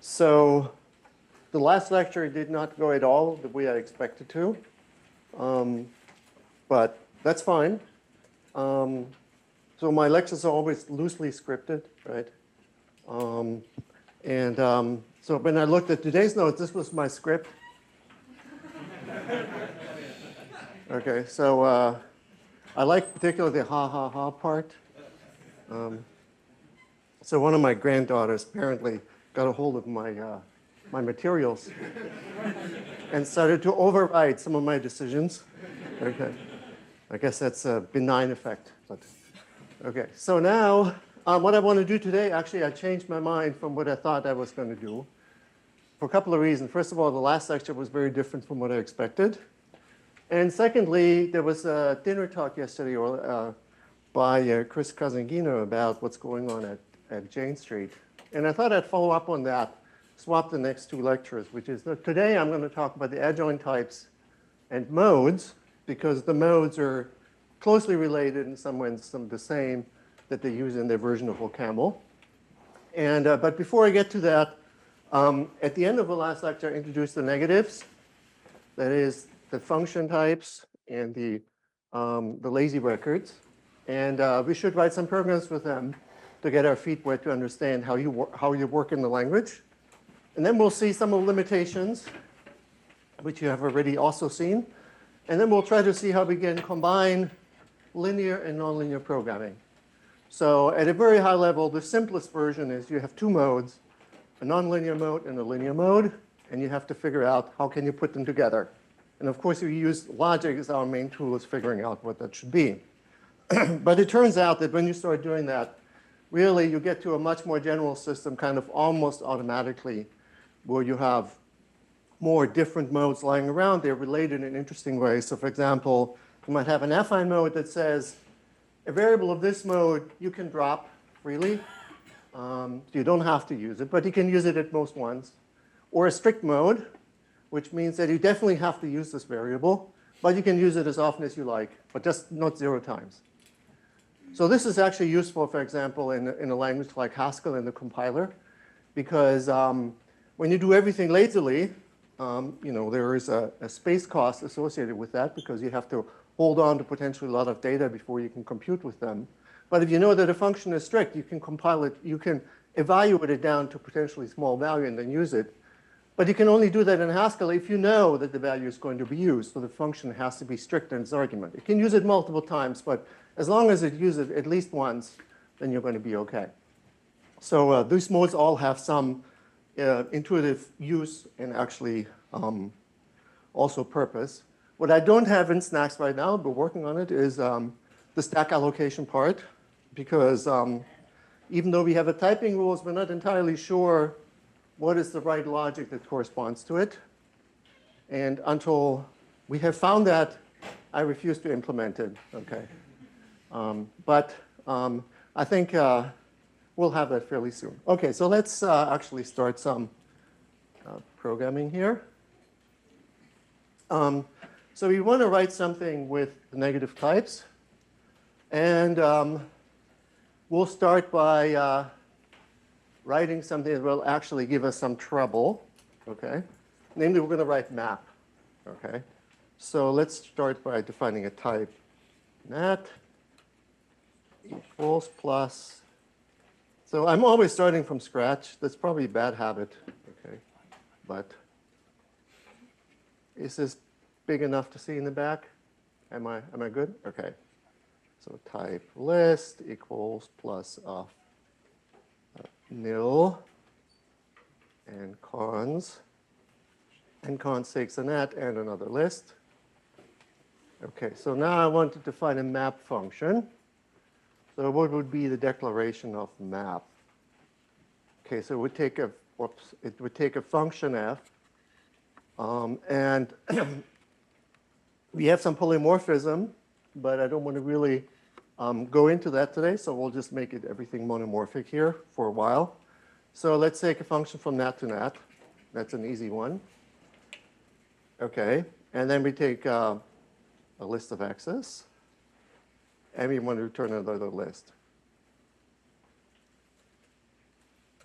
So the last lecture did not go at all the way I expected to, but that's fine. So my lectures are always loosely scripted, right? So when I looked at today's notes, this was my script. Okay, so I like particularly the ha ha ha part. So one of my granddaughters apparently got a hold of my materials and started to override some of my decisions. Okay, I guess that's a benign effect. But okay, so now what I want to do today, actually, I changed my mind from what I thought I was going to do for a couple of reasons. First of all, the last lecture was very different from what I expected. And secondly, there was a dinner talk yesterday by Chris Casangino about what's going on at Jane Street. And I thought I'd follow up on that, swap the next two lectures, which is that today I'm going to talk about the adjoint types and modes, because the modes are closely related in some ways, some the same that they use in their version of OCaml. And but before I get to that, at the end of the last lecture, I introduced the negatives. That is the function types and the lazy records. And we should write some programs with them to get our feet wet to understand how you work in the language. And then we'll see some of the limitations, which you have already also seen. And then we'll try to see how we can combine linear and nonlinear programming. So at a very high level, the simplest version is you have two modes, a nonlinear mode and a linear mode, and you have to figure out how can you put them together. And of course, we use logic as our main tool is figuring out what that should be. But it turns out that when you start doing that, really you get to a much more general system kind of almost automatically, where you have more different modes lying around. They're related in interesting ways. So for example, you might have an affine mode that says a variable of this mode you can drop freely. You don't have to use it, but you can use it at most once. Or a strict mode, which means that you definitely have to use this variable, but you can use it as often as you like, but just not 0 times. So this is actually useful, for example, in a language like Haskell in the compiler, because when you do everything lazily, there is a space cost associated with that, because you have to hold on to potentially a lot of data before you can compute with them. But if you know that a function is strict, you can compile it, you can evaluate it down to potentially small value and then use it. But you can only do that in Haskell if you know that the value is going to be used. So the function has to be strict in its argument. It can use it multiple times, but as long as it uses it at least once, then you're going to be OK. So these modes all have some intuitive use and actually also purpose. What I don't have in Snacks right now, but working on it, is the stack allocation part. Because even though we have a typing rules, we're not entirely sure what is the right logic that corresponds to it. And until we have found that, I refuse to implement it. Okay. But I think we'll have that fairly soon. Okay, so let's actually start some programming here. So we want to write something with the negative types. And we'll start by writing something that will actually give us some trouble. Okay? Namely, we're going to write map. Okay? So let's start by defining a type. Nat equals plus. So I'm always starting from scratch. That's probably a bad habit. Okay? But is this big enough to see in the back? Am I good? Okay. So type list equals plus of nil and cons takes a net and another list. Okay, so now I want to define a map function. So what would be the declaration of map? Okay, so it would take a function f, and we have some polymorphism, but I don't want to really go into that today, so we'll just make it everything monomorphic here for a while. So let's take a function from nat to nat. That's an easy one. Okay, and then we take a list of x's, and we want to return another list.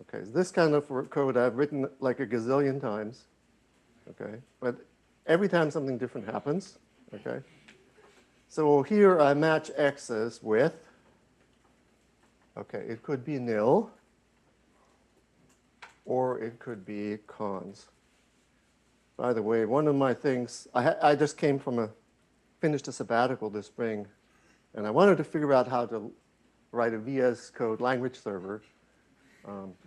Okay, this kind of code I've written like a gazillion times. Okay, but every time something different happens. Okay, so here I match x's with, okay, it could be nil, or it could be cons. By the way, one of my things, I just finished a sabbatical this spring, and I wanted to figure out how to write a VS Code language server.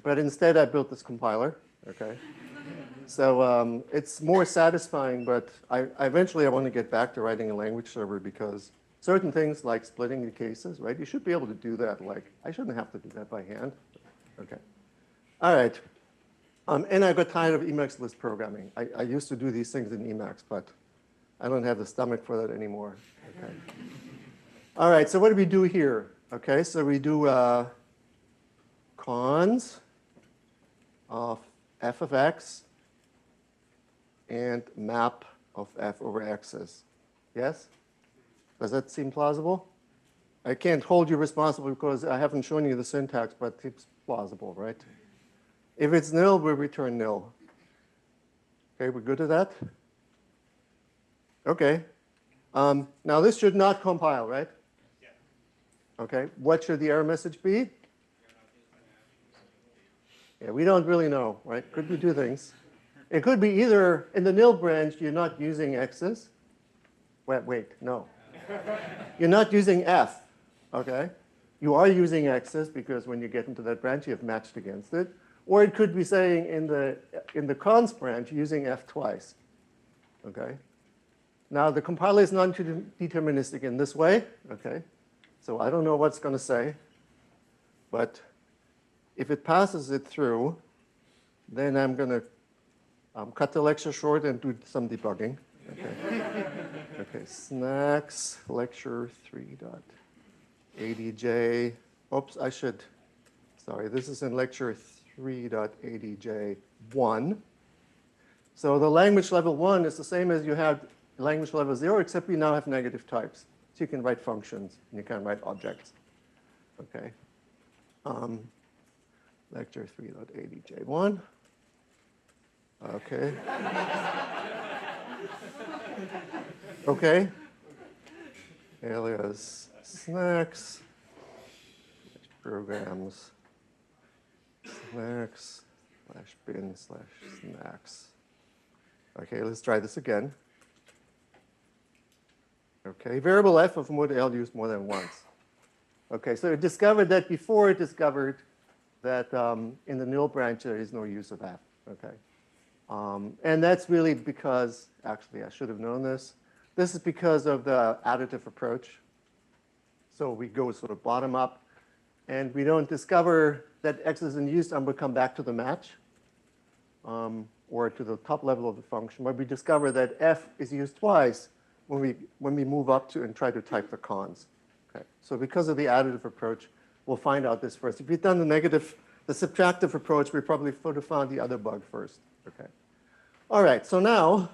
But instead, I built this compiler. Okay, so it's more satisfying. But eventually, I want to get back to writing a language server because certain things like splitting the cases, right? You should be able to do that. Like I shouldn't have to do that by hand. Okay, all right. And I got tired of Emacs list programming. I used to do these things in Emacs, but I don't have the stomach for that anymore. Okay. All right, so what do we do here? Okay, so we do cons of f of x and map of f over x's. Yes? Does that seem plausible? I can't hold you responsible because I haven't shown you the syntax, but it's plausible, right? If it's nil, we return nil. Okay, we're good at that? Okay. Now this should not compile, right? Yeah. Okay, what should the error message be? Yeah, we don't really know, right? Could be two things. It could be either in the nil branch, you're not using x's. Wait, no. You're not using f, okay? You are using x's because when you get into that branch, you have matched against it. Or it could be saying in the cons branch, using f twice, okay? Now, the compiler is non-deterministic in this way, okay? So I don't know what's going to say. But if it passes it through, then I'm going to cut the lecture short and do some debugging. Okay, okay. Snacks, lecture 3.adj. Oops, sorry, this is in lecture 3.adj1. So the language level 1 is the same as you had language level 0, except we now have negative types. So you can write functions, and you can write objects. Okay. Lecture 3.adj1. Okay. Okay. Alias snacks, programs, snacks, /bin/snacks. Okay, let's try this again. Okay, variable f of mod L used more than once. Okay, so it discovered that before it discovered that in the nil branch there is no use of f. Okay, and that's really because, actually I should have known this. This is because of the additive approach. So we go sort of bottom up, and we don't discover that x is in use, and we'll come back to the match or to the top level of the function. But we discover that f is used twice when we move up to and try to type the cons. Okay. So because of the additive approach, we'll find out this first. If we'd done the subtractive approach, we probably would have found the other bug first. Okay. All right. So now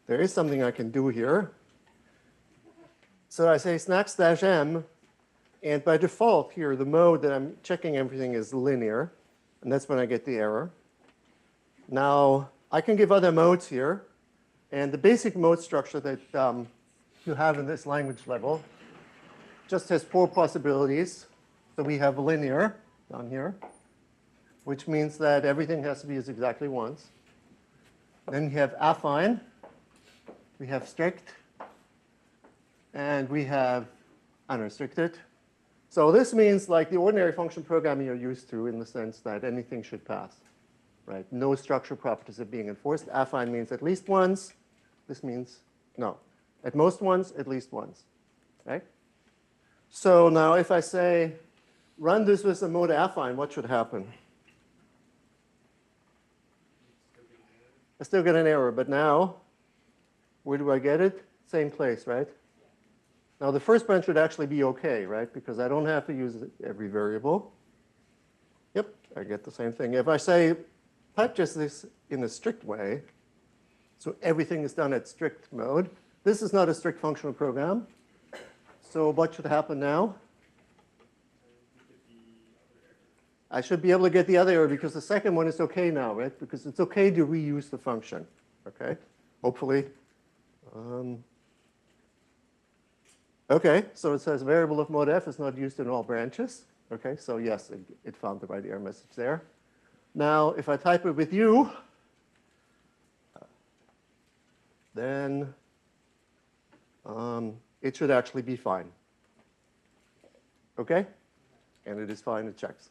there is something I can do here. So I say snacks-m, and by default here, the mode that I'm checking everything is linear, and that's when I get the error. Now, I can give other modes here, and the basic mode structure that you have in this language level just has 4 possibilities. So we have linear down here, which means that everything has to be used exactly once. Then we have affine, we have strict, and we have unrestricted. So this means like the ordinary function programming you're used to in the sense that anything should pass, right? No structure properties are being enforced. Affine means at least once. This means no. At most once, at least once, right? So now if I say, run this with a mode affine, what should happen? I still get an error, but now, where do I get it? Same place, right? Now the first branch should actually be okay, right? Because I don't have to use every variable. Yep, I get the same thing. If I say, type just this in a strict way, so everything is done at strict mode. This is not a strict functional program. So what should happen now? I should be able to get the other error because the second one is okay now, right? Because it's okay to reuse the function, okay? Hopefully. Okay, so it says variable of mode f is not used in all branches. Okay, so yes, it found the right error message there. Now, if I type it with U, then it should actually be fine. Okay? And it is fine, it checks.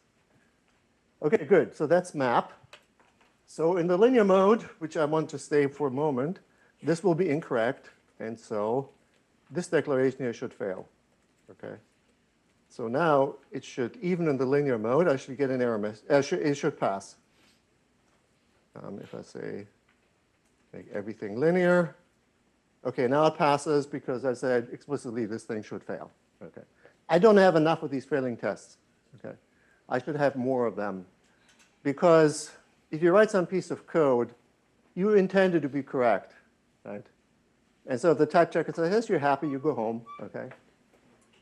Okay, good. So that's map. So in the linear mode, which I want to stay for a moment, this will be incorrect. And so this declaration here should fail. Okay? So now it should, even in the linear mode, I should get an error message. It should pass. If I say make everything linear. Okay, now it passes because I said explicitly this thing should fail. Okay. I don't have enough of these failing tests. Okay. I should have more of them. Because if you write some piece of code, you intended to be correct, right? And so if the type checker says, yes, you're happy, you go home, okay?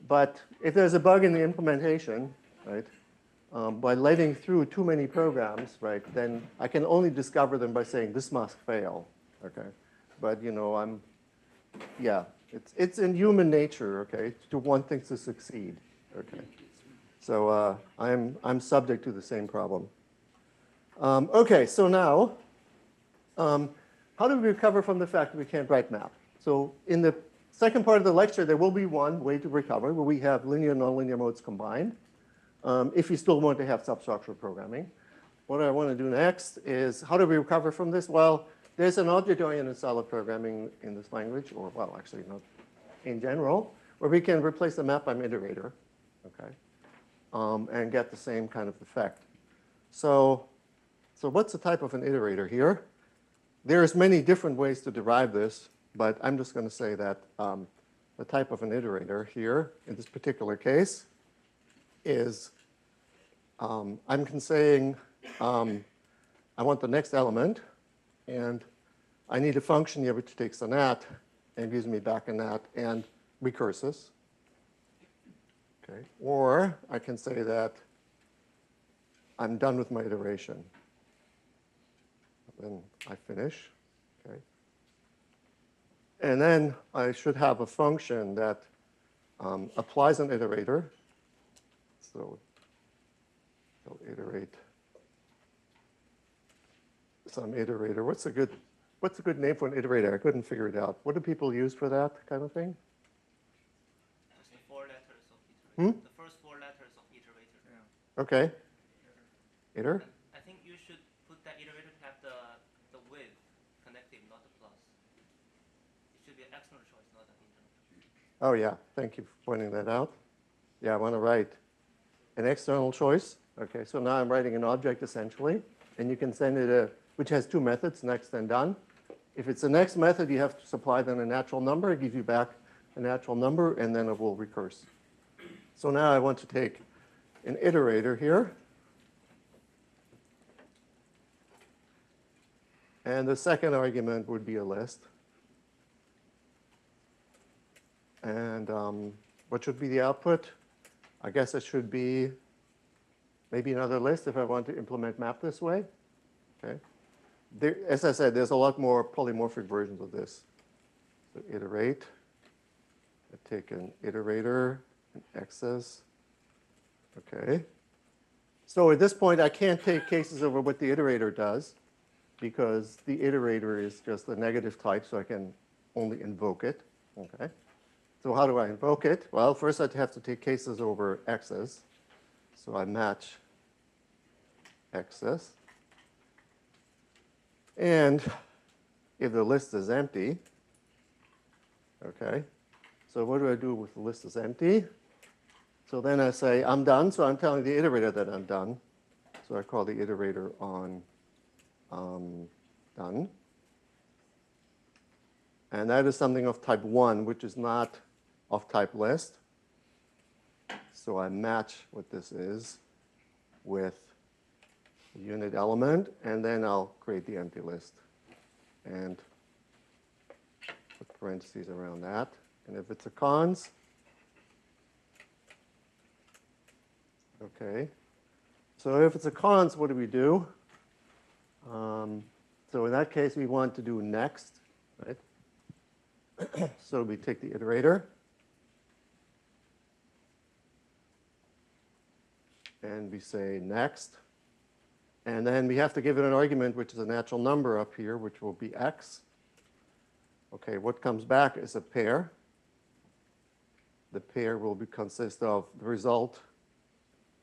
But if there's a bug in the implementation, right, by letting through too many programs, right, then I can only discover them by saying this must fail, okay? But, you know, yeah, it's in human nature, okay, to want things to succeed, okay? So I'm subject to the same problem. Okay, so now, how do we recover from the fact that we can't write map? So in the second part of the lecture, there will be one way to recover where we have linear and nonlinear modes combined, if you still want to have substructural programming. What I want to do next is how do we recover from this? Well, there's an object-oriented style of programming in this language, or well, actually not in general, where we can replace the map by an iterator, okay, and get the same kind of effect. So what's the type of an iterator here? There's many different ways to derive this, but I'm just going to say that the type of an iterator here, in this particular case, is I'm saying I want the next element, and I need a function here which takes a nat and gives me back a nat and recurses. Okay. Or I can say that I'm done with my iteration. Then I finish. Okay. And then I should have a function that applies an iterator. So I'll iterate some iterator. What's a good name for an iterator? I couldn't figure it out. What do people use for that kind of thing? Just the 4 letters of iterator. The first 4 letters of iterator. Yeah. Okay. Iter? I think you should put that iterator to have the with connected, not the plus. It should be an external choice, not an internal choice. Oh, yeah. Thank you for pointing that out. Yeah, I want to write an external choice. Okay, so now I'm writing an object essentially, and you can send it which has 2 methods, next and done. If it's the next method, you have to supply then a natural number. It gives you back a natural number, and then it will recurse. So now I want to take an iterator here. And the second argument would be a list. And what should be the output? I guess it should be maybe another list if I want to implement map this way. Okay. As I said, there's a lot more polymorphic versions of this. So iterate. I take an iterator, an access. Okay. So at this point, I can't take cases over what the iterator does, because the iterator is just a negative type, so I can only invoke it. Okay. So how do I invoke it? Well, first I'd have to take cases over x's. So I match x's. And if the list is empty, okay, so what do I do with the list is empty? So then I say I'm done, so I'm telling the iterator that I'm done. So I call the iterator on done. And that is something of type 1, which is not of type list. So I match what this is with the unit element, and then I'll create the empty list and put parentheses around that. And if it's a cons, okay. So if it's a cons, what do we do? So in that case, we want to do next, right? So we take the iterator. And we say next. And then we have to give it an argument, which is a natural number up here, which will be x. Okay, what comes back is a pair. The pair will consist of the result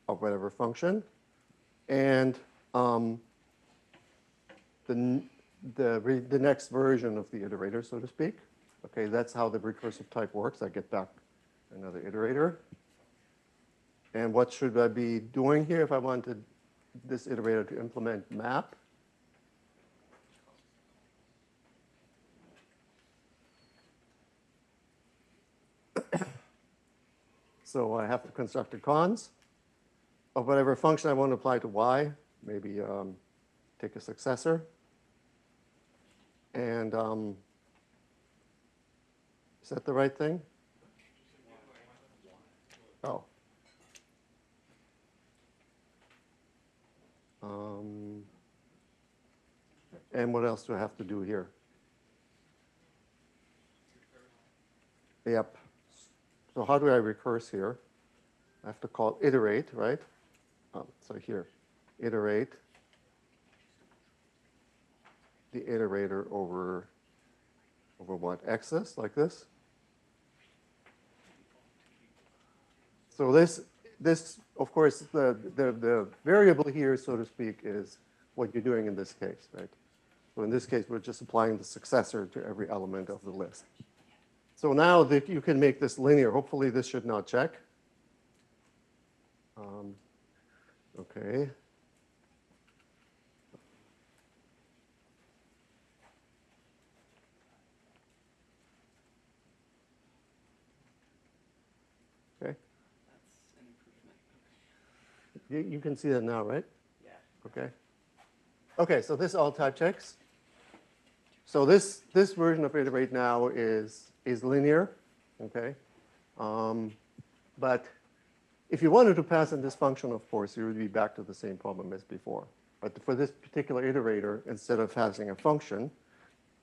of whatever function. And the next version of the iterator, so to speak. Okay, that's how the recursive type works. I get back another iterator. And what should I be doing here if I wanted this iterator to implement map? So I have to construct a cons of whatever function I want to apply to y, maybe take a successor. And is that the right thing? Oh. And what else do I have to do here? Yep. So how do I recurse here? I have to call iterate, right? So here, iterate the iterator over what? X's, like this? So this of course, the variable here, so to speak, is what you're doing in this case, right? So in this case, we're just applying the successor to every element of the list. So now that you can make this linear, hopefully this should not check. Okay. Okay. That's an improvement. You can see that now, right? Yeah. Okay. Okay, so this all type checks. So this version of iterate now is linear, okay? But if you wanted to pass in this function, of course, you would be back to the same problem as before. But for this particular iterator, instead of passing a function,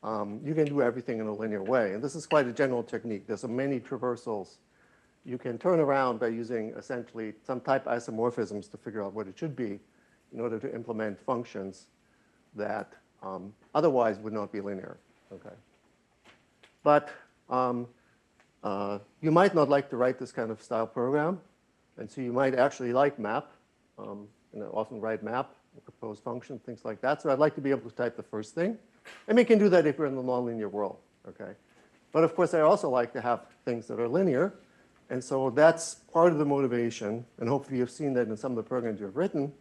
you can do everything in a linear way. And this is quite a general technique. There's so many traversals you can turn around by using essentially some type isomorphisms to figure out what it should be in order to implement functions that otherwise would not be linear. Okay. But you might not like to write this kind of style program. And so you might actually like map, often write map, propose function, things like that. So I'd like to be able to type the first thing. And we can do that if we're in the nonlinear world, okay? But of course, I also like to have things that are linear. And so that's part of the motivation, and hopefully you've seen that in some of the programs you've written,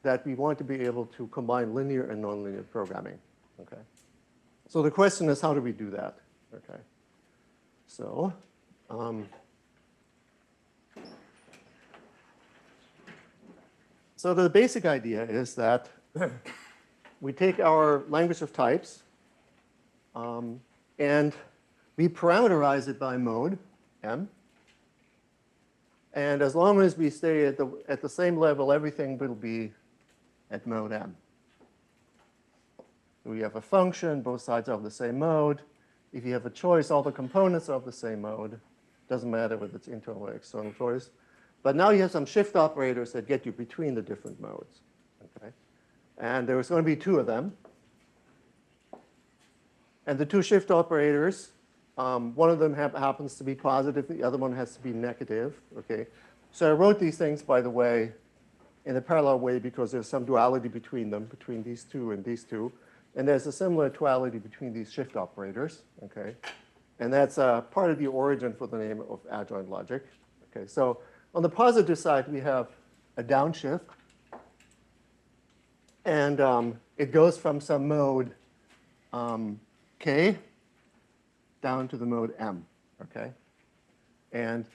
that we want to be able to combine linear and nonlinear programming, okay? So the question is, how do we do that, okay? So, so the basic idea is that we take our language of types and we parameterize it by mode, M. And as long as we stay at the same level, everything will be at mode M. We have a function, both sides are of the same mode. If you have a choice, all the components are of the same mode. Doesn't matter whether it's internal or external choice. But now you have some shift operators that get you between the different modes. Okay? And there's going to be two of them. And the two shift operators, one of them happens to be positive, the other one has to be negative. Okay? So I wrote these things, by the way, in a parallel way because there's some duality between them, between these two and these two. And there's a similar duality between these shift operators. Okay? And that's part of the origin for the name of adjoint logic. Okay, so on the positive side, we have a downshift. And it goes from some mode K down to the mode M. Okay? And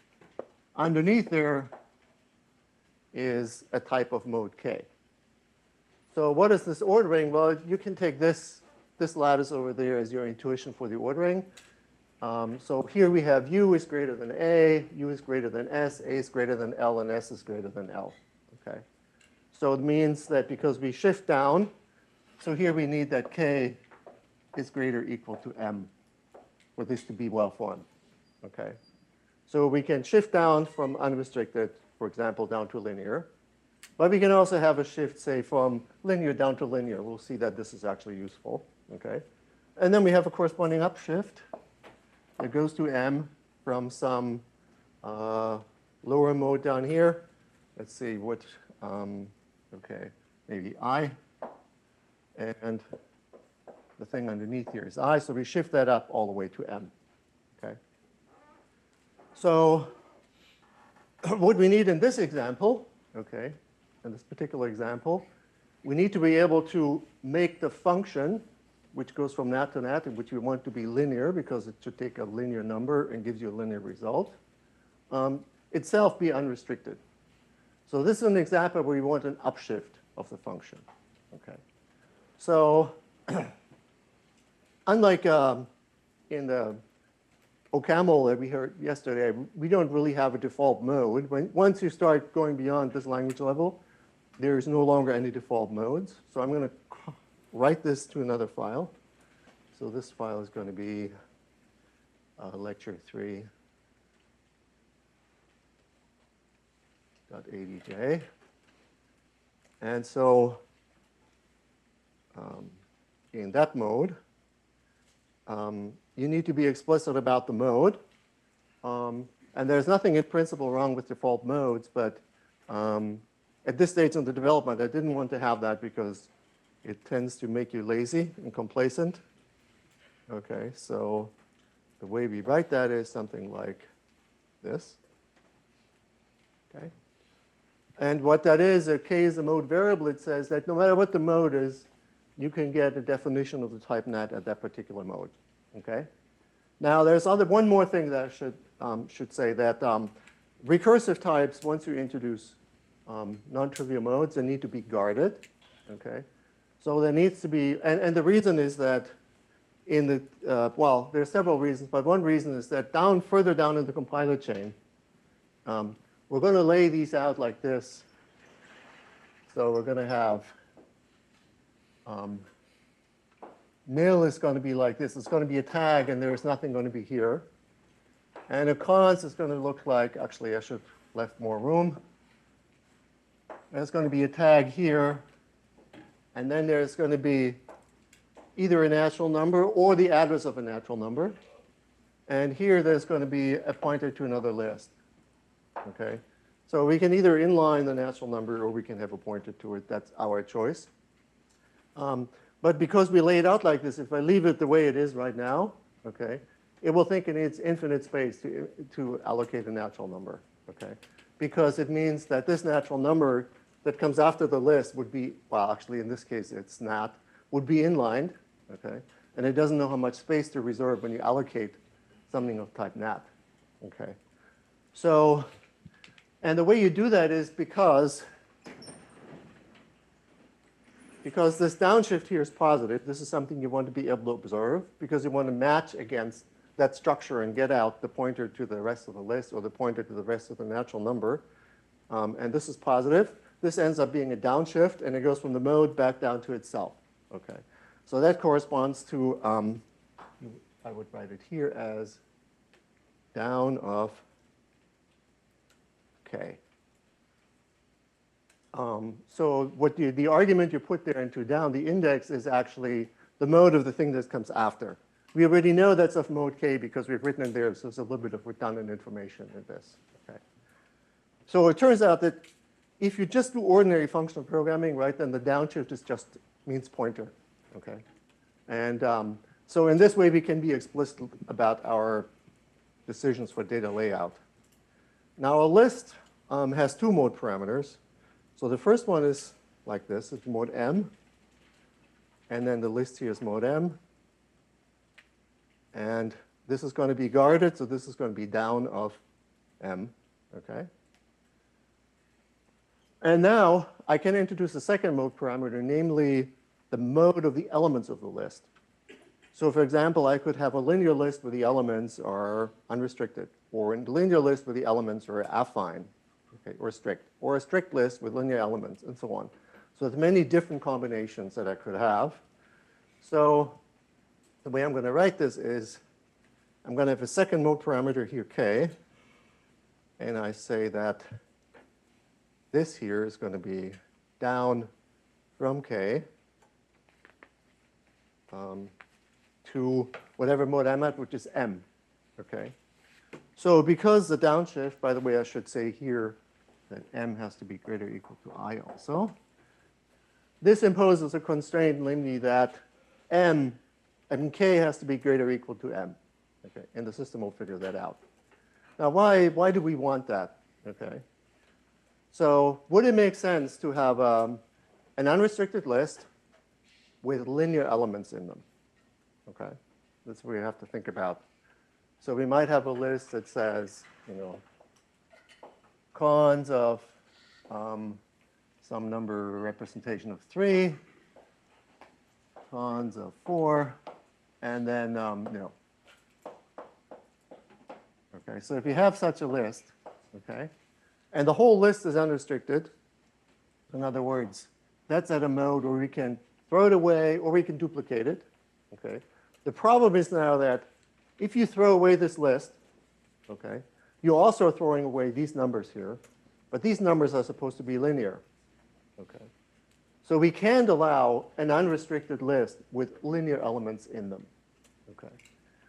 underneath there is a type of mode K. So what is this ordering? Well, you can take this lattice over there as your intuition for the ordering. So here we have U is greater than A, U is greater than S, A is greater than L, and S is greater than L. Okay. So it means that because we shift down, so here we need that k is greater or equal to m for this to be well-formed. Okay? So we can shift down from unrestricted, for example, down to linear. But we can also have a shift, say, from linear down to linear. We'll see that this is actually useful. Okay? And then we have a corresponding upshift that goes to m from some lower mode down here. Let's see what, okay, maybe I. And the thing underneath here is I. So we shift that up all the way to m. Okay? So what we need in this example, okay, in this particular example, we need to be able to make the function, which goes from that to that, which we want to be linear because it should take a linear number and gives you a linear result, itself be unrestricted. So this is an example where we want an upshift of the function. Okay. So unlike in the OCaml that we heard yesterday, we don't really have a default mode. Once you start going beyond this language level, there is no longer any default modes. So I'm going to write this to another file. So this file is going to be lecture 3.adj. And so in that mode, you need to be explicit about the mode. And there's nothing in principle wrong with default modes, but at this stage in the development, I didn't want to have that because it tends to make you lazy and complacent. Okay, so the way we write that is something like this. Okay. And what that is, k is a mode variable. It says that no matter what the mode is, you can get a definition of the type net at that particular mode. Okay. Now there's one more thing that I should say that recursive types, once you introduce non-trivial modes, they need to be guarded. Okay. So there needs to be, and the reason is that in the, well, there are several reasons, but one reason is that further down in the compiler chain, we're going to lay these out like this. So we're going to have nil is going to be like this. It's going to be a tag, and there's nothing going to be here. And a const is going to look like, actually, I should have left more room. There's going to be a tag here. And then there's going to be either a natural number or the address of a natural number. And here there's going to be a pointer to another list. Okay? So we can either inline the natural number or we can have a pointer to it. That's our choice. But because we lay it out like this, if I leave it the way it is right now, okay, it will think it needs infinite space to allocate a natural number. Okay? Because it means that this natural number that comes after the list would be, well, actually, in this case, it's not, would be inlined, okay? And it doesn't know how much space to reserve when you allocate something of type nat, okay? So, and the way you do that is because this downshift here is positive. This is something you want to be able to observe because you want to match against that structure and get out the pointer to the rest of the list or the pointer to the rest of the natural number. And this is positive. This ends up being a downshift, and it goes from the mode back down to itself. Okay, so that corresponds to, I would write it here as down of k. So what the argument you put there into down, the index is actually the mode of the thing that comes after. We already know that's of mode k because we've written it there, so there's a little bit of redundant information in this. Okay. So it turns out that if you just do ordinary functional programming, right, then the downshift is just means pointer, okay? And so in this way, we can be explicit about our decisions for data layout. Now, a list has two mode parameters. So the first one is like this. It's mode m. And then the list here is mode m. And this is going to be guarded, so this is going to be down of m, okay? And now I can introduce a second mode parameter, namely the mode of the elements of the list. So for example, I could have a linear list where the elements are unrestricted, or a linear list where the elements are affine, okay, or a strict list with linear elements, and so on. So there's many different combinations that I could have. So the way I'm going to write this is I'm going to have a second mode parameter here, k, and I say that this here is going to be down from k to whatever mode I'm at, which is m, okay? So because the downshift, by the way, I should say here that m has to be greater or equal to I also. This imposes a constraint, namely that m and k has to be greater or equal to m, okay? And the system will figure that out. Now, why do we want that, okay? So would it make sense to have an unrestricted list with linear elements in them, okay? That's what we have to think about. So we might have a list that says, you know, cons of some number representation of 3, cons of 4, and then, you know. Okay, so if you have such a list, okay, and the whole list is unrestricted, in other words, that's at a mode where we can throw it away or we can duplicate it, okay? The problem is now that if you throw away this list, okay, you're also throwing away these numbers here, but these numbers are supposed to be linear, okay? So we can't allow an unrestricted list with linear elements in them, okay?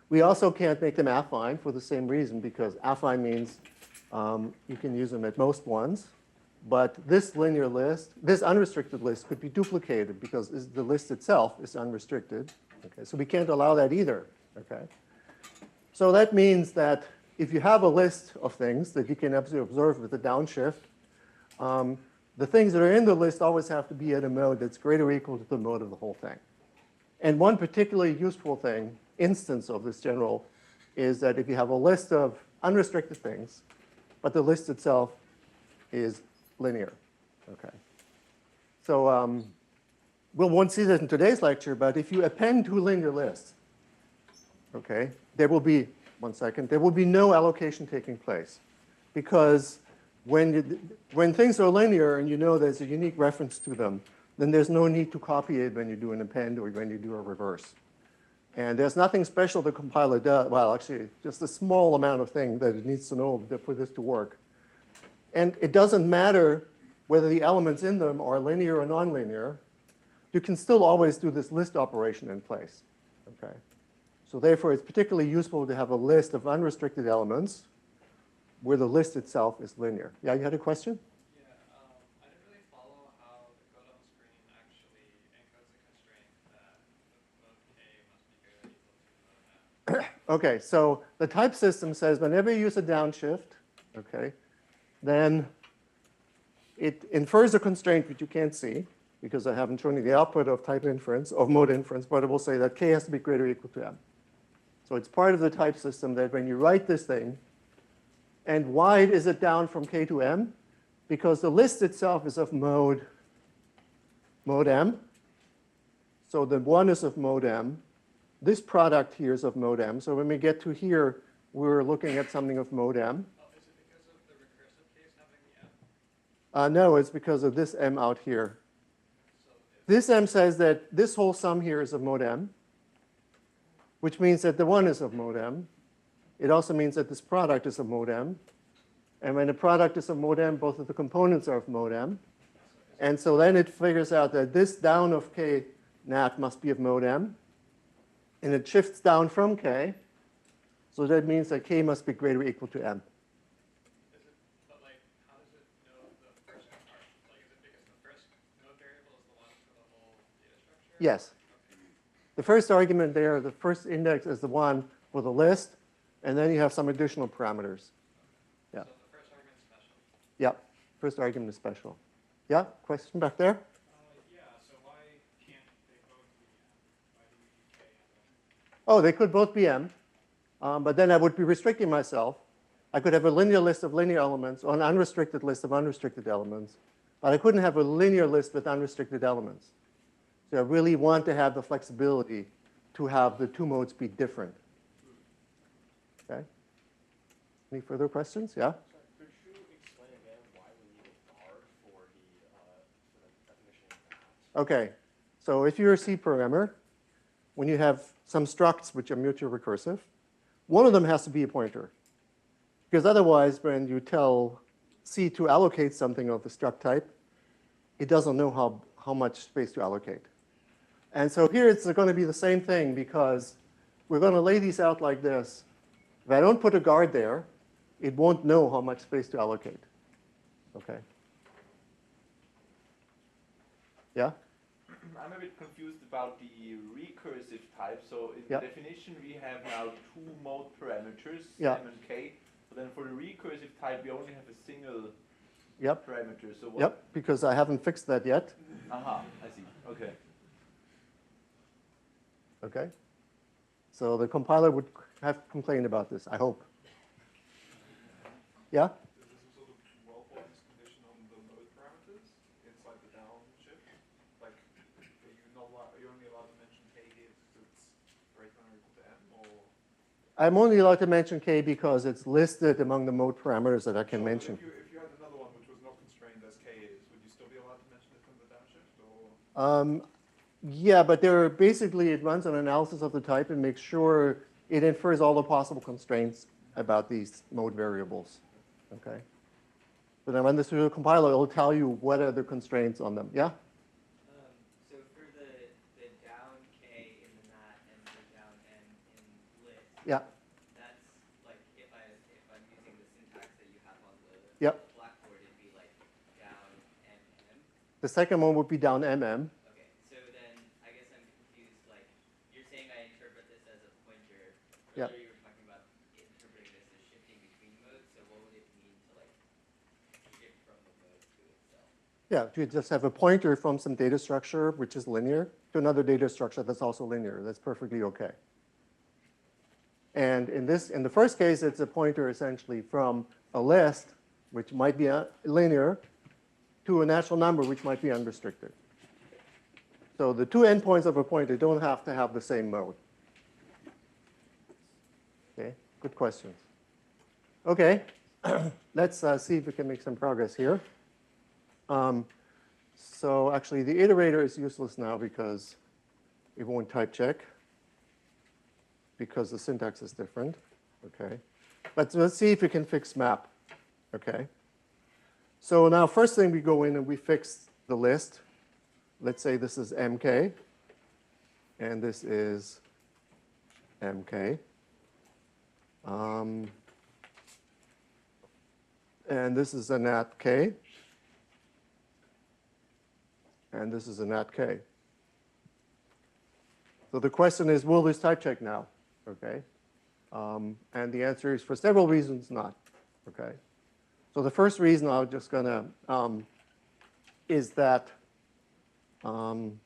We also can't make them affine for the same reason, because affine means you can use them at most ones, but this linear list, this unrestricted list could be duplicated because the list itself is unrestricted, okay? So we can't allow that either, okay? So that means that if you have a list of things that you can observe with the downshift, the things that are in the list always have to be at a mode that's greater or equal to the mode of the whole thing. And one particularly useful instance of this general, is that if you have a list of unrestricted things, but the list itself is linear, okay? So we won't see that in today's lecture, but if you append two linear lists, okay, there will be, one second, there will be no allocation taking place. Because when things are linear and you know there's a unique reference to them, then there's no need to copy it when you do an append or when you do a reverse. And there's nothing special the compiler does, well, actually, just a small amount of thing that it needs to know for this to work. And it doesn't matter whether the elements in them are linear or nonlinear. You can still always do this list operation in place, okay? So therefore, it's particularly useful to have a list of unrestricted elements where the list itself is linear. Yeah, you had a question? Yeah, I didn't really follow how the code on the screen actually encodes the constraint that the mode k must be greater than or equal to mode m. Okay, so the type system says whenever you use a downshift, okay, then it infers a constraint which you can't see, because I haven't shown you the output of type inference, of mode inference, but it will say that k has to be greater or equal to m. So it's part of the type system that when you write this thing, and why is it down from k to m? Because the list itself is of mode m. So the one is of mode m. This product here is of mode m. So when we get to here, we're looking at something of mode m. Oh, is it because of the recursive case having the m? No, it's because of this m out here. So This m says that this whole sum here is of mode m, which means that the one is of mode m. It also means that this product is of mode m. And when the product is of mode m, both of the components are of mode m. And so then it figures out that this down of k nat must be of mode m. And it shifts down from k. So that means that k must be greater or equal to m. is it, but like, how does it know the first part? Like, is it because the first node variable is the one for the whole data structure? Yes. The first argument there, the first index is the one for the list. And then you have some additional parameters. Yeah. So the first argument is special. Yeah. First argument is special. Yeah? Question back there? Yeah, so why can't they both be m? Why do we need k and m? Oh, they could both be m. But then I would be restricting myself. I could have a linear list of linear elements or an unrestricted list of unrestricted elements. But I couldn't have a linear list with unrestricted elements. So I really want to have the flexibility to have the two modes be different. Okay? Any further questions? Yeah? Sorry, could you explain again why Okay, so if you're a C programmer, when you have some structs which are mutually recursive, one of them has to be a pointer. Because otherwise, when you tell C to allocate something of the struct type, it doesn't know how much space to allocate. And so here it's going to be the same thing because we're going to lay these out like this. If I don't put a guard there, it won't know how much space to allocate. Okay? Yeah? I'm a bit confused about the recursive type. So in Yeah. the definition, we have now two mode parameters, Yeah. M and K. But then for the recursive type, we only have a single Yep. parameter. So what? Yep, because I haven't fixed that yet. Aha, I see. Okay. Okay? So the compiler would have complained about this, I hope. Yeah? Is this a sort of well-focused condition on the mode parameters inside the downshift? Like, are you only allowed to mention K here because it's greater than or equal to M, or? I'm only allowed to mention K because it's listed among the mode parameters that I can Sure, mention. If you had another one which was not constrained as K is, would you still be allowed to mention it from the downshift, or? Yeah, but basically it runs an analysis of the type and makes sure it infers all the possible constraints about these mode variables. Okay? When I run this through the compiler, it'll tell you what are the constraints on them. Yeah? So for the down K in the mat and the down N in list, Yeah. that's like if I'm using the syntax that you have on the Yep. blackboard, it'd be like down MM. The second one would be down MM. Okay, so then I guess I'm confused. Like you're saying I interpret this as a pointer. Yep. Earlier you were talking about interpreting this as shifting between modes. So what would it mean to like shift from the mode to itself? Yeah, you just have a pointer from some data structure, which is linear, to another data structure that's also linear. That's perfectly okay. And in the first case, it's a pointer essentially from a list, which might be linear, to a natural number, which might be unrestricted. So the two endpoints of a pointer don't have to have the same mode. Okay, good questions. Okay, let's see if we can make some progress here. So actually, the iterator is useless now because it won't type check, because the syntax is different. Okay, but let's see if we can fix map. Okay, so now first thing we go in and we fix the list. Let's say this is MK, and this is MK. And this is a nat K. And this is a nat K. So the question is, will this type check now? Okay. And the answer is, for several reasons, not. Okay. So the first reason I'm just going to is that when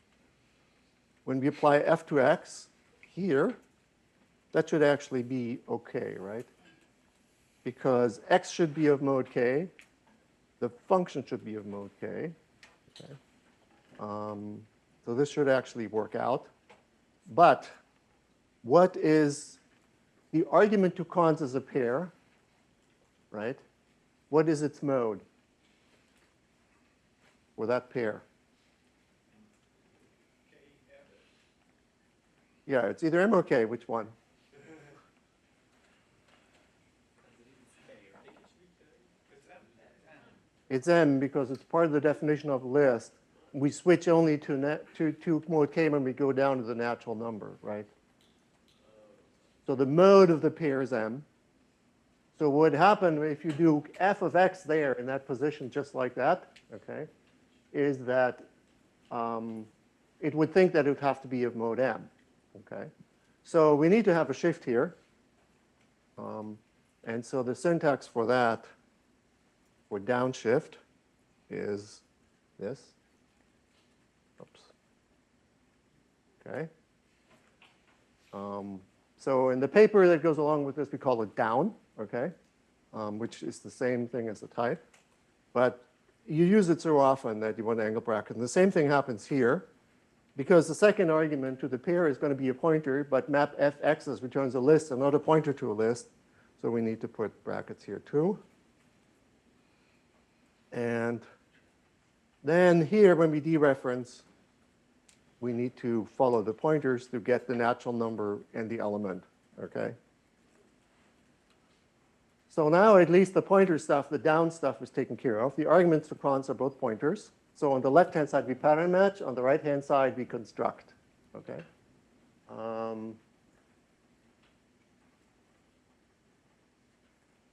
we apply f to x here, that should actually be okay, right? Because x should be of mode k, the function should be of mode k. Okay. So this should actually work out. But what is the argument to cons as a pair, right? What is its mode for that pair? Yeah, it's either M or K. Which one? It's M because it's part of the definition of a list. We switch only to mode K when we go down to the natural number, right? So the mode of the pair is M. So what would happen if you do f of x there in that position just like that, okay, is that it would think that it would have to be of mode M, okay? So we need to have a shift here. And so the syntax for that, for downshift, is this. Oops. Okay. So in the paper that goes along with this, we call it down, okay, which is the same thing as the type. But you use it so often that you want an angle bracket. And the same thing happens here, because the second argument to the pair is going to be a pointer, but map fx's returns a list and not a pointer to a list. So we need to put brackets here too. And then here, when we dereference, we need to follow the pointers to get the natural number and the element, okay? So now at least the pointer stuff, the down stuff is taken care of. The arguments for cons are both pointers. So on the left-hand side, we pattern match. On the right-hand side, we construct, okay?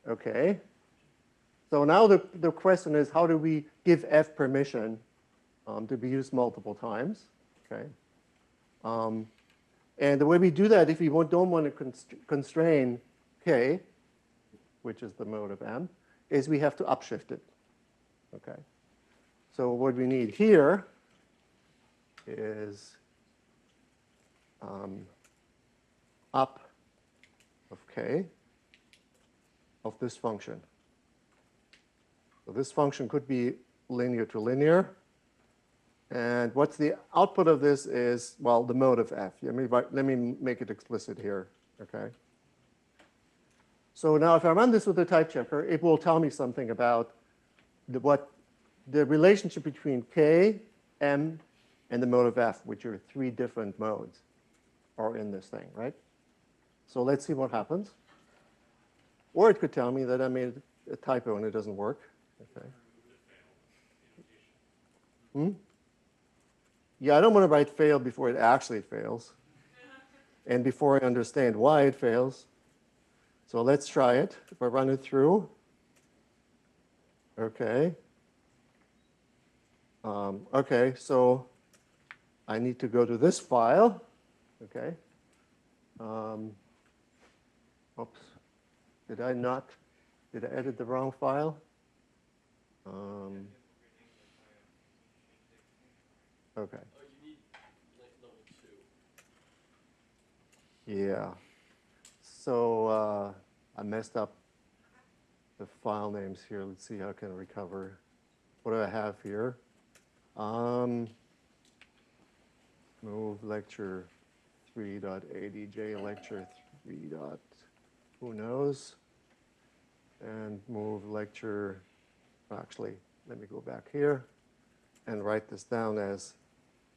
Okay. So now the question is, how do we give F permission to be used multiple times, okay? And the way we do that, if we don't want to constrain K, which is the mode of M, is we have to upshift it, okay? So what we need here is up of K of this function. So this function could be linear to linear. And what's the output of this is, well, the mode of F. Let me make it explicit here, okay? So now if I run this with a type checker, it will tell me something about the relationship between K, M, and the mode of F, which are 3 different modes, are in this thing, right? So let's see what happens. Or it could tell me that I made a typo and it doesn't work. Okay. Yeah, I don't want to write fail before it actually fails and before I understand why it fails. So let's try it. If I run it through, okay. Okay, so I need to go to this file, okay. Oops, did I edit the wrong file? Okay. Oh, you need like level 2. Yeah. So I messed up the file names here. Let's see how I can recover. What do I have here? Move lecture 3.adj lecture 3. Who knows? And move lecture. Actually, let me go back here and write this down as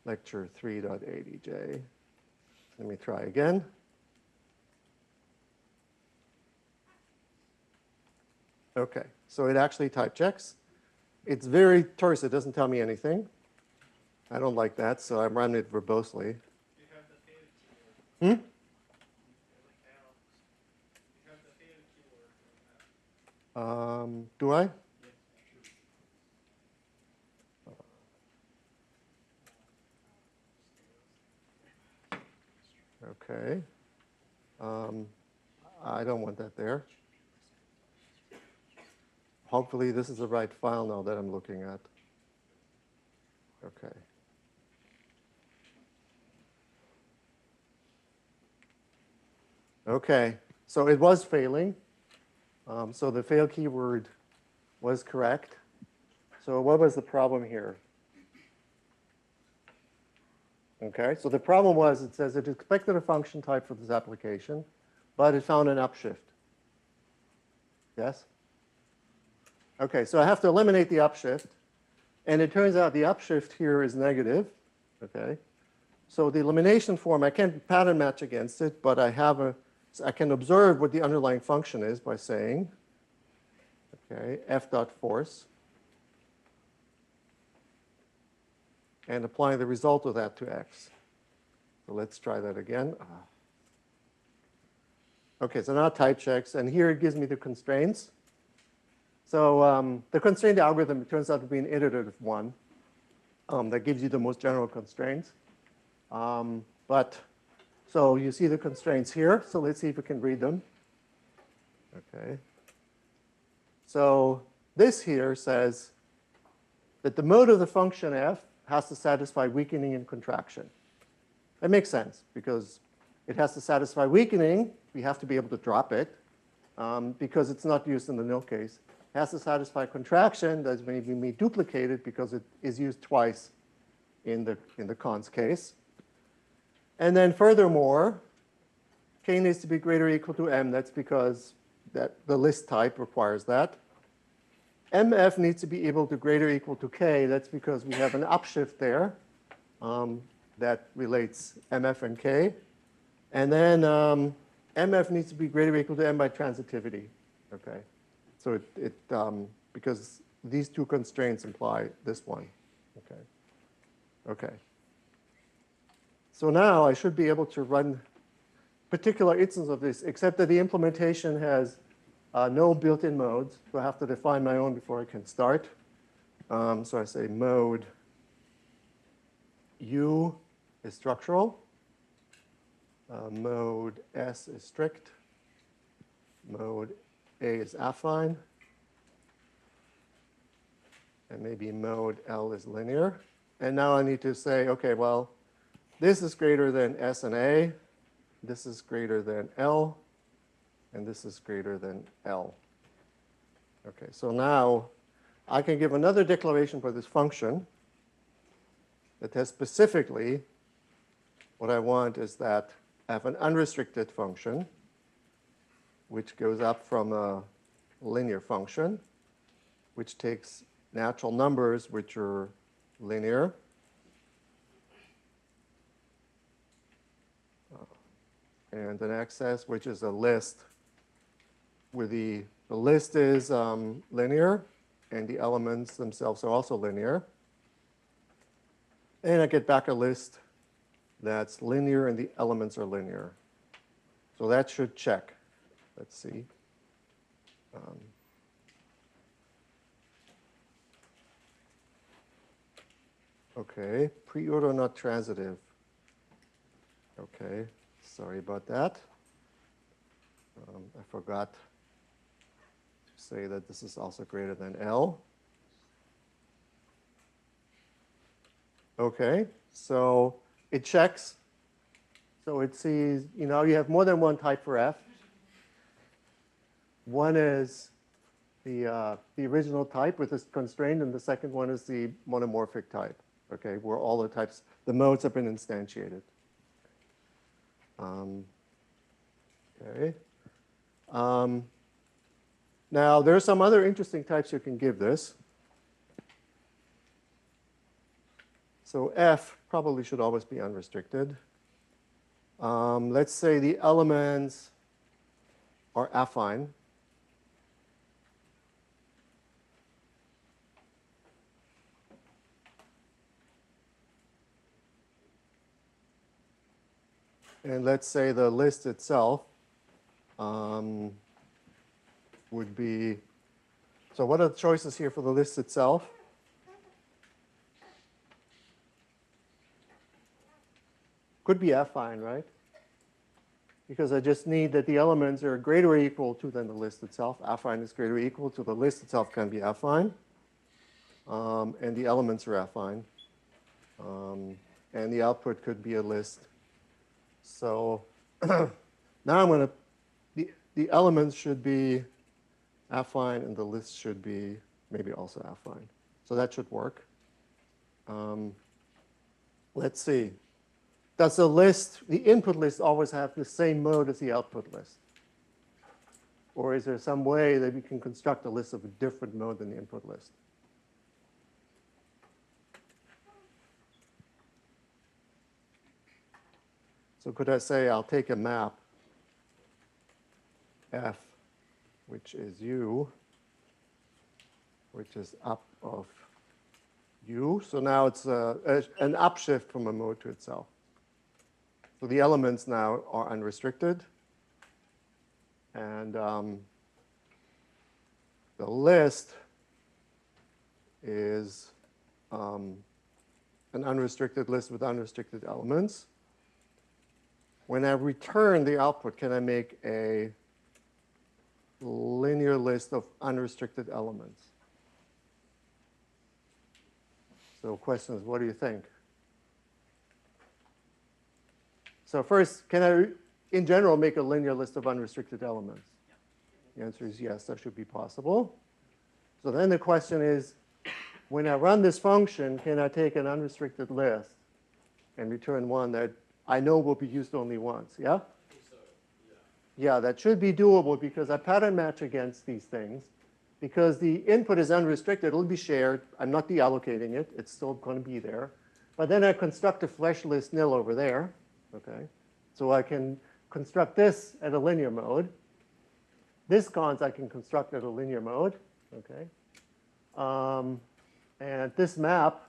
lecture 3.adj. Let me try again. Okay, so it actually type checks. It's very terse, it doesn't tell me anything. I don't like that, so I'm running it verbosely. You have the theta keyword. You have the theta keyword. Do I? Okay. I don't want that there. Hopefully this is the right file now that I'm looking at. Okay. Okay, so it was failing. So the fail keyword was correct. So what was the problem here? Okay, so the problem was it says it expected a function type for this application, but it found an upshift. Yes? Okay, so I have to eliminate the upshift. And it turns out the upshift here is negative. Okay, so the elimination form, I can't pattern match against it, but I can observe what the underlying function is by saying, okay, f dot force, and applying the result of that to x. So let's try that again. Okay, so now type checks, and here it gives me the constraints. So the constraint algorithm, it turns out to be an iterative one that gives you the most general constraints. So you see the constraints here. So let's see if we can read them. Okay. So this here says that the mode of the function f has to satisfy weakening and contraction. That makes sense because it has to satisfy weakening. We have to be able to drop it because it's not used in the nil case. It has to satisfy contraction. That's maybe me duplicate it because it is used twice in the cons case. And then furthermore, k needs to be greater or equal to m. That's because the list type requires that. mf needs to be equal to greater or equal to k. That's because we have an upshift there. that relates MF and K. And then MF needs to be greater or equal to M by transitivity. Okay, so because these two constraints imply this one. Okay. Okay. So now I should be able to run particular instance of this, except that the implementation has no built-in modes. So I have to define my own before I can start. So I say mode U is structural. Mode S is strict. Mode A is affine. And maybe mode L is linear. And now I need to say, okay, well, this is greater than S and A. This is greater than L. And this is greater than L. Okay, so now I can give another declaration for this function that has specifically what I want is that I have an unrestricted function which goes up from a linear function, which takes natural numbers which are linear. And an excess, which is a list where the list is linear and the elements themselves are also linear. And I get back a list that's linear and the elements are linear. So that should check. Let's see. Okay, pre-order not transitive. Okay, sorry about that. I forgot to say that this is also greater than L. Okay, so it checks. So it sees, you have more than one type for F. One is the original type with this constraint, and the second one is the monomorphic type. Okay, where all the types, the modes have been instantiated. Okay. Now, there are some other interesting types you can give this. So F probably should always be unrestricted. Let's say the elements are affine. And let's say the list itself would be, so what are the choices here for the list itself? Could be affine, right? Because I just need that the elements are greater or equal to than the list itself. Affine is greater or equal to the list itself can be affine. And the elements are affine. And the output could be a list. So now I'm going to, the elements should be affine and the list should be maybe also affine. So that should work. Let's see. Does the list, the input list always have the same mode as the output list? Or is there some way that we can construct a list of a different mode than the input list? So could I say I'll take a map F, which is U, which is up of U. So now it's an upshift from a mode to itself. So the elements now are unrestricted. And the list is an unrestricted list with unrestricted elements. When I return the output, can I make a linear list of unrestricted elements? So the question is, what do you think? So first, can I, in general, make a linear list of unrestricted elements? The answer is yes, that should be possible. So then the question is, when I run this function, can I take an unrestricted list and return one that I know will be used only once? Yeah? Yeah, that should be doable because I pattern match against these things. Because the input is unrestricted, it'll be shared. I'm not deallocating it. It's still going to be there. But then I construct a fleshless nil over there, okay? So I can construct this at a linear mode. This cons I can construct at a linear mode, okay? And this map,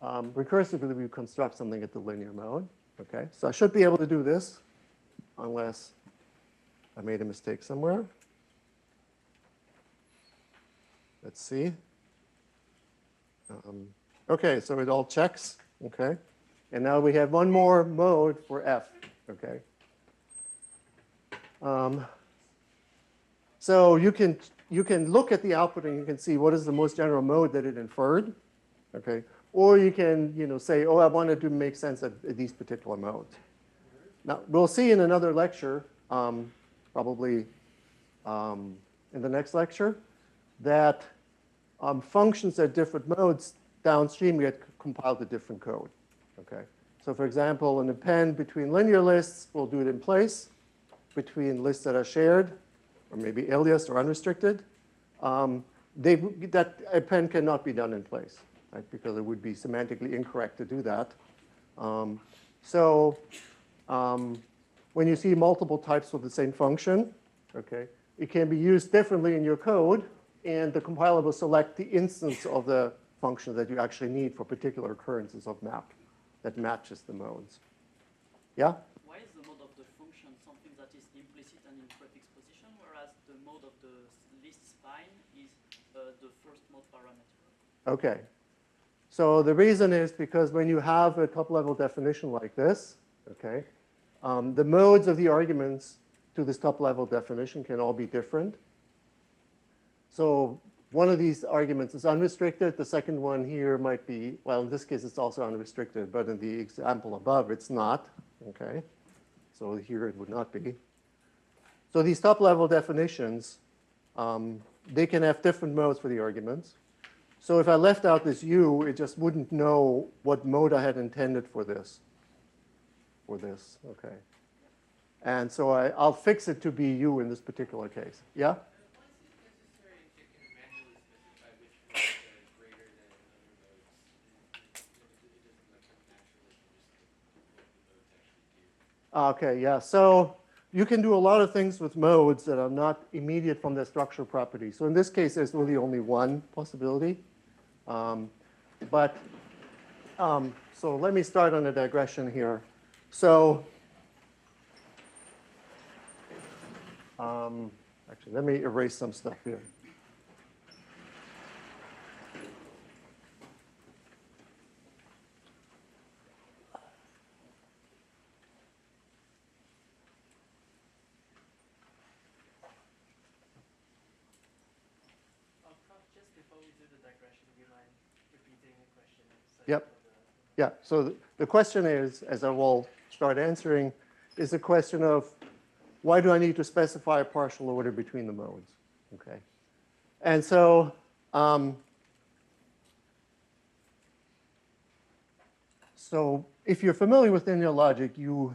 recursively we construct something at the linear mode, okay? So I should be able to do this, unless I made a mistake somewhere. Let's see. Okay, so it all checks, okay? And now we have one more mode for F, okay? So you can look at the output and you can see what is the most general mode that it inferred, okay? Or you can say, oh, I wanted to make sense of these particular modes. Now, we'll see in another lecture, probably in the next lecture, that functions at different modes downstream get compiled to different code, okay? So for example, an append between linear lists, we'll do it in place. Between lists that are shared, or maybe aliased or unrestricted, that append cannot be done in place, right? Because it would be semantically incorrect to do that. When you see multiple types of the same function, okay, it can be used differently in your code, and the compiler will select the instance of the function that you actually need for particular occurrences of map that matches the modes. Yeah? Why is the mode of the function something that is implicit and in prefix position, whereas the mode of the list spine is the first mode parameter? Okay. So the reason is because when you have a top-level definition like this, okay, the modes of the arguments to this top-level definition can all be different. So one of these arguments is unrestricted. The second one here might be, well, in this case, it's also unrestricted, but in the example above, it's not, okay? So here it would not be. So these top-level definitions, they can have different modes for the arguments. So if I left out this U, it just wouldn't know what mode I had intended for this, okay? And so I'll fix it to be U in this particular case. Yeah? Okay, yeah. So you can do a lot of things with modes that are not immediate from their structural properties. So in this case, there's really only one possibility. So let me start on a digression here. So actually, let me erase some stuff here. Just before we do the digression, do you mind repeating the question? Yep. Yeah, so the question is, as I will start answering, is a question of why do I need to specify a partial order between the modes? Okay. And so, if you're familiar with linear logic, you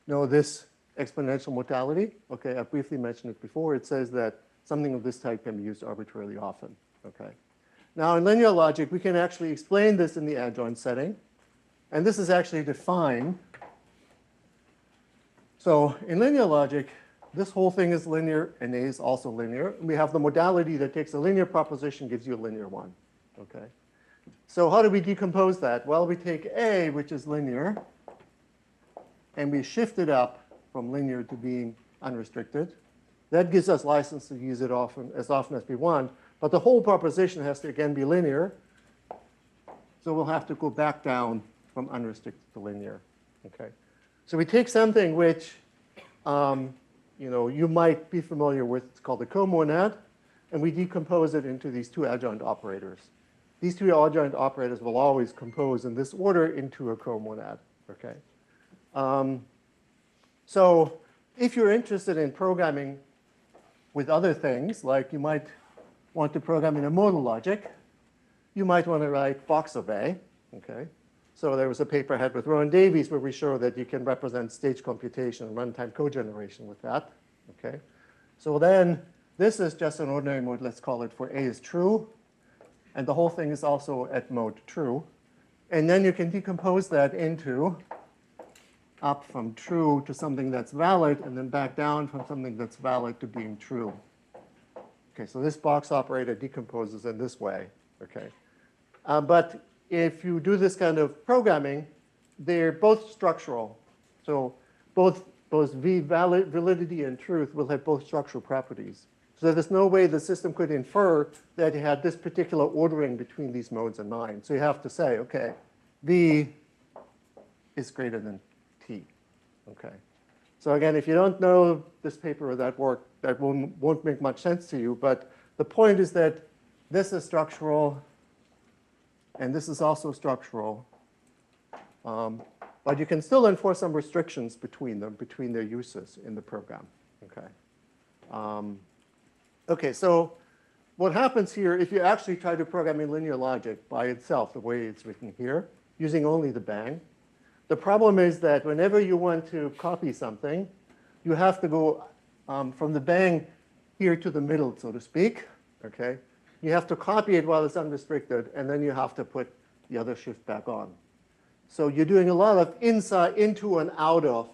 know this exponential modality. Okay, I briefly mentioned it before. It says that something of this type can be used arbitrarily often. Okay. Now, in linear logic, we can actually explain this in the adjoint setting. And this is actually defined. So in linear logic, this whole thing is linear, and A is also linear. We have the modality that takes a linear proposition, gives you a linear one. Okay. So how do we decompose that? Well, we take A, which is linear, and we shift it up from linear to being unrestricted. That gives us license to use it as often as we want. But the whole proposition has to, again, be linear. So we'll have to go back down from unrestricted to linear. Okay. So we take something which you might be familiar with. It's called a comonad. And we decompose it into these two adjoint operators. These two adjoint operators will always compose in this order into a comonad. Okay. So if you're interested in programming with other things, like you might want to program in a modal logic, you might want to write box of A. Okay. So there was a paper I had with Rowan Davies where we show that you can represent stage computation and runtime cogeneration with that. Okay. So then this is just an ordinary mode, let's call it, for A is true. And the whole thing is also at mode true. And then you can decompose that into up from true to something that's valid, and then back down from something that's valid to being true. Okay, so this box operator decomposes in this way. Okay, but if you do this kind of programming, they're both structural. So both validity and truth will have both structural properties. So there's no way the system could infer that you had this particular ordering between these modes in mind. So you have to say, okay, V is greater than T. Okay. So again, if you don't know this paper or that work, that won't make much sense to you. But the point is that this is structural, and this is also structural. But you can still enforce some restrictions between them, between their uses in the program. Okay. Okay, so what happens here, if you actually try to program in linear logic by itself, the way it's written here, using only the bang, the problem is that whenever you want to copy something, you have to go from the bang here to the middle, so to speak. Okay, you have to copy it while it's unrestricted, and then you have to put the other shift back on. So you're doing a lot of inside, into and out of,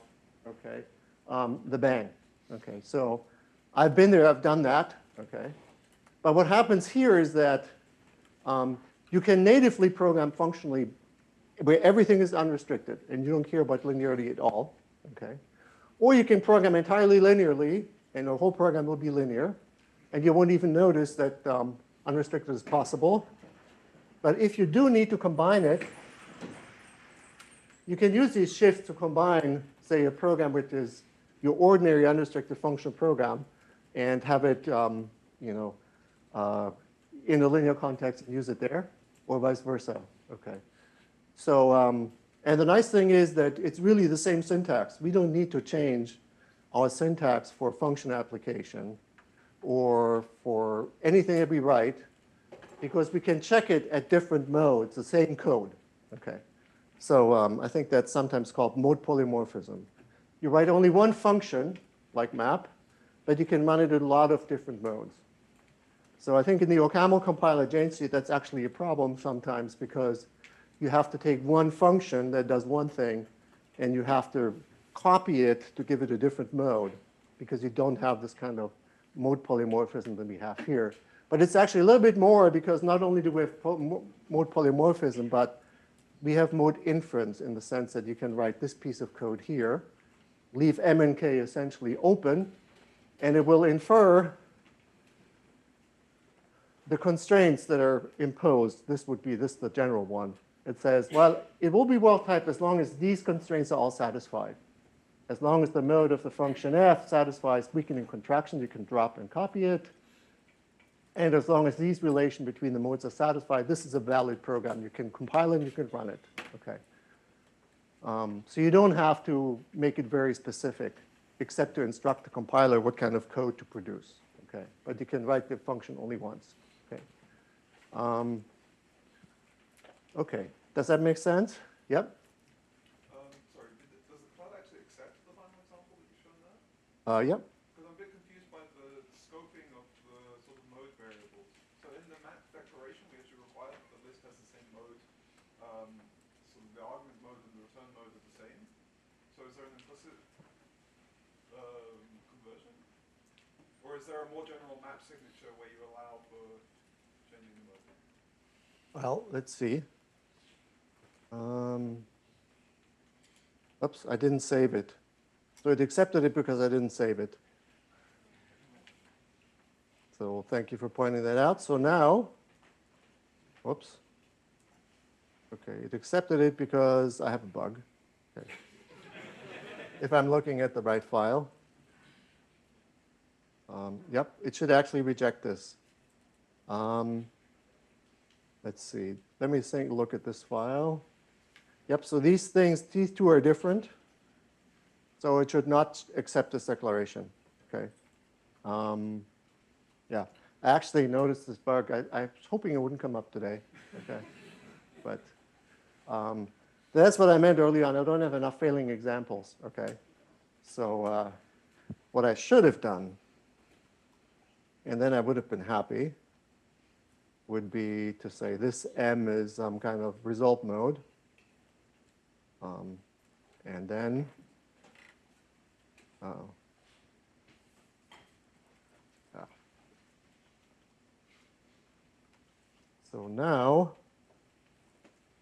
okay, the bang. Okay, so I've been there, I've done that. Okay, but what happens here is that you can natively program functionally where everything is unrestricted and you don't care about linearity at all. Okay, or you can program entirely linearly, and the whole program will be linear, and you won't even notice that unrestricted is possible. But if you do need to combine it, you can use these shifts to combine, say, a program which is your ordinary unrestricted functional program, and have it, in a linear context and use it there, or vice versa. Okay. So, and the nice thing is that it's really the same syntax. We don't need to change our syntax for function application or for anything that we write, because we can check it at different modes, the same code. Okay. So I think that's sometimes called mode polymorphism. You write only one function, like map, but you can run it in a lot of different modes. So I think in the OCaml compiler JST, that's actually a problem sometimes, because you have to take one function that does one thing, and you have to copy it to give it a different mode, because you don't have this kind of mode polymorphism that we have here. But it's actually a little bit more, because not only do we have mode polymorphism, but we have mode inference in the sense that you can write this piece of code here, leave M and K essentially open, and it will infer the constraints that are imposed. This would be the general one. It says, well, it will be well-typed as long as these constraints are all satisfied. As long as the mode of the function f satisfies weakening contraction, you can drop and copy it. And as long as these relations between the modes are satisfied, this is a valid program. You can compile it and you can run it. Okay. So you don't have to make it very specific, except to instruct the compiler what kind of code to produce. Okay. But you can write the function only once. Okay. Okay. Does that make sense? Yep. Sorry, does the cloud actually accept the final example that you've shown there? Yep. Because I'm a bit confused by the scoping of the sort of mode variables. So in the map declaration, we actually require that the list has the same mode. So the argument mode and the return mode are the same. So is there an implicit conversion? Or is there a more general map signature where you allow for changing the mode? Well, let's see. Oops, I didn't save it. So it accepted it because I didn't save it. So thank you for pointing that out. So now, whoops. Okay, it accepted it because I have a bug. Okay. If I'm looking at the right file. Yep, it should actually reject this. Let's see. Let me look at this file. Yep, so these two are different. So it should not accept this declaration. Okay. Yeah, I actually noticed this bug. I was hoping it wouldn't come up today. Okay. But that's what I meant early on. I don't have enough failing examples. Okay. So what I should have done, and then I would have been happy, would be to say this M is some kind of result mode. And then, so now,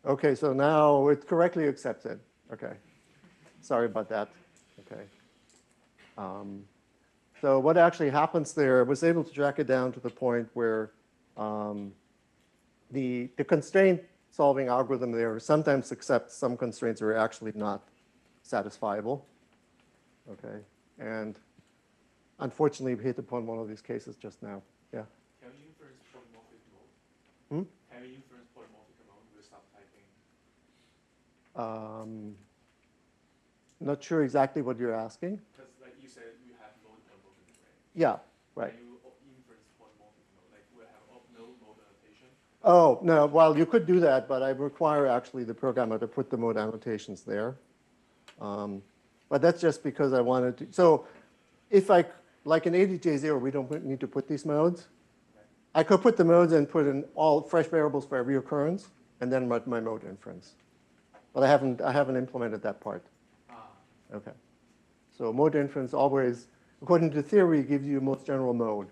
okay, so now it's correctly accepted. Okay, sorry about that. Okay. So what actually happens there, I was able to track it down to the point where the constraint solving algorithm there sometimes accepts some constraints that are actually not satisfiable. Okay, and unfortunately we hit upon one of these cases just now. Yeah. Can we inference polymorphic mode? Hmm? Can we inference polymorphic mode with subtyping? Not sure exactly what you're asking. Because like you said, you have mode polymorphism, right? Yeah, right. Can you inference polymorphic mode? Like we have no mode annotation. Oh, no, well, you could do that, but I require actually the programmer to put the mode annotations there. But that's just because I wanted to. So if I, like in ADJ0, we don't need to put these modes. I could put the modes and put in all fresh variables for every occurrence, and then write my mode inference. But I haven't implemented that part. Okay. So mode inference always, according to theory, gives you most general mode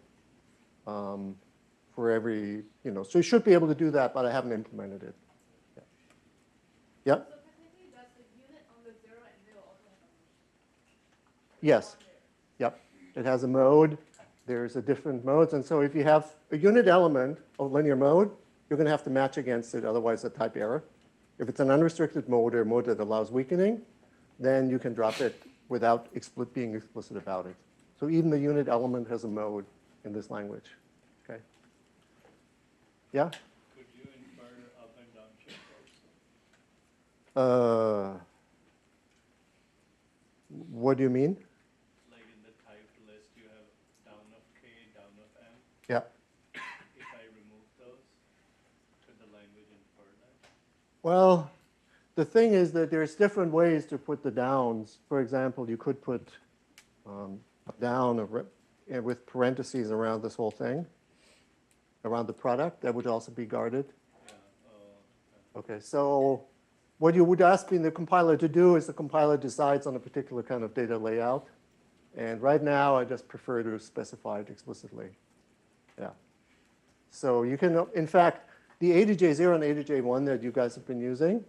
for every, so you should be able to do that, but I haven't implemented it. Yeah. So technically, does the unit on the 0 and 0 also have a mode? Yes. Yep. It has a mode. There's a different modes. And so if you have a unit element of linear mode, you're going to have to match against it. Otherwise, a type error. If it's an unrestricted mode or a mode that allows weakening, then you can drop it without being explicit about it. So even the unit element has a mode in this language. Okay. Yeah? Could you infer up and down shift also? What do you mean? Like in the type list, you have down of K, down of M. Yeah. If I remove those, could the language infer that? Well, the thing is that there's different ways to put the downs. For example, you could put down with parentheses around this whole thing, around the product. That would also be guarded. Yeah. Okay, so what you would ask the compiler to do is the compiler decides on a particular kind of data layout. And right now, I just prefer to specify it explicitly. Yeah. So you can, in fact, the ADJ0 and ADJ1 that you guys have been using,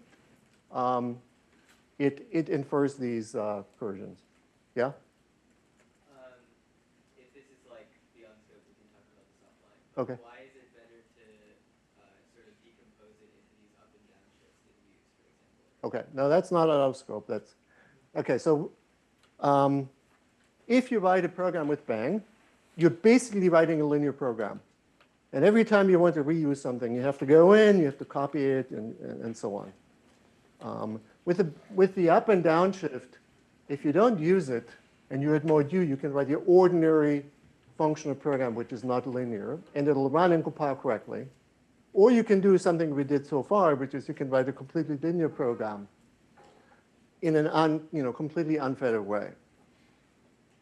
it infers these versions. Yeah? If this is like beyond scope, we can talk about this offline. Okay. Why is it better to sort of decompose it into these up and down shifts that you use, for example? Okay, no, that's not out of scope. That's okay. So if you write a program with Bang, you're basically writing a linear program. And every time you want to reuse something, you have to go in, you have to copy it, and so on. With the up and down shift, if you don't use it and you're at mode U, you can write your ordinary functional program, which is not linear, and it'll run and compile correctly. Or you can do something we did so far, which is you can write a completely linear program in an completely unfettered way.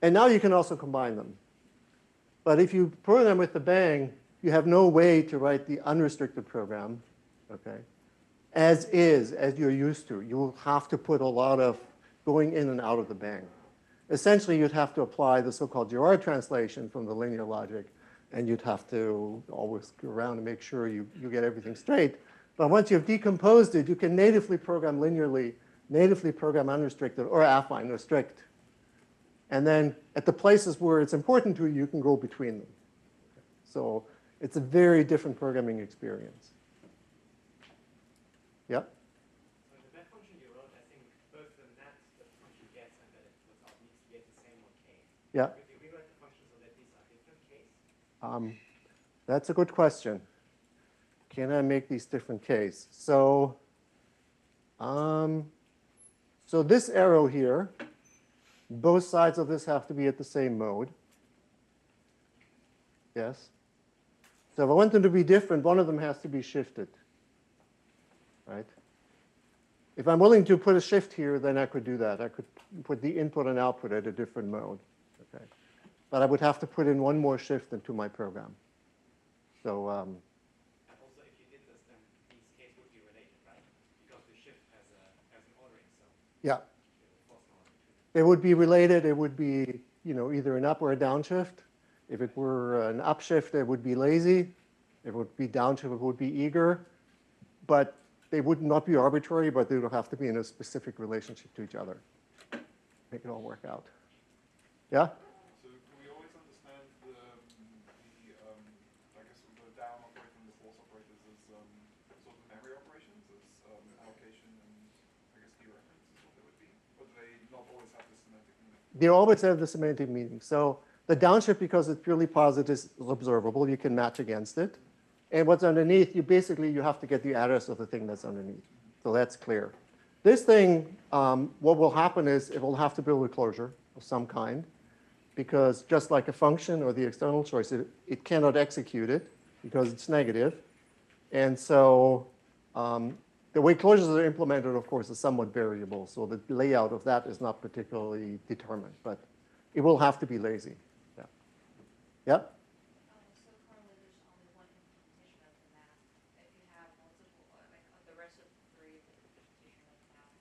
And now you can also combine them. But if you program with the Bang, you have no way to write the unrestricted program, okay, as you're used to. You'll have to put a lot of going in and out of the Bang. Essentially, you'd have to apply the so-called Girard translation from the linear logic, and you'd have to always go around and make sure you get everything straight. But once you've decomposed it, you can natively program linearly, natively program unrestricted, or affine, or strict. And then at the places where it's important to you, you can go between them. So it's a very different programming experience. Yeah? So the back function you wrote, I think both the net that the function gets and that it puts out needs to get the same on K. Yeah. Could you rewrite the function so that these are different Ks? That's a good question. Can I make these different Ks? So this arrow here, both sides of this have to be at the same mode. Yes? So if I want them to be different, one of them has to be shifted. Right? If I'm willing to put a shift here, then I could do that. I could put the input and output at a different mode. Okay? But I would have to put in one more shift into my program. So Yeah. It would be related. It would be, either an up or a downshift. If it were an upshift, it would be lazy. If it would be downshift, it would be eager. But they would not be arbitrary, but they would have to be in a specific relationship to each other. Make it all work out. Yeah? So can we always understand I guess the down operator and the force operators as sort of memory operations, as allocation and I guess dereference is what they would be? Or do they not always have the semantic meaning? They always have the semantic meaning. So the downshift, because it's purely positive, is observable. You can match against it. And what's underneath, you have to get the address of the thing that's underneath. So that's clear. This thing, what will happen is it will have to build a closure of some kind, because just like a function or the external choice, it cannot execute it because it's negative. And so the way closures are implemented, of course, is somewhat variable. So the layout of that is not particularly determined, but it will have to be lazy. Yeah. Yeah? So currently there's only one implementation of the map. If you have multiple, like the rest of the three implementation of the map,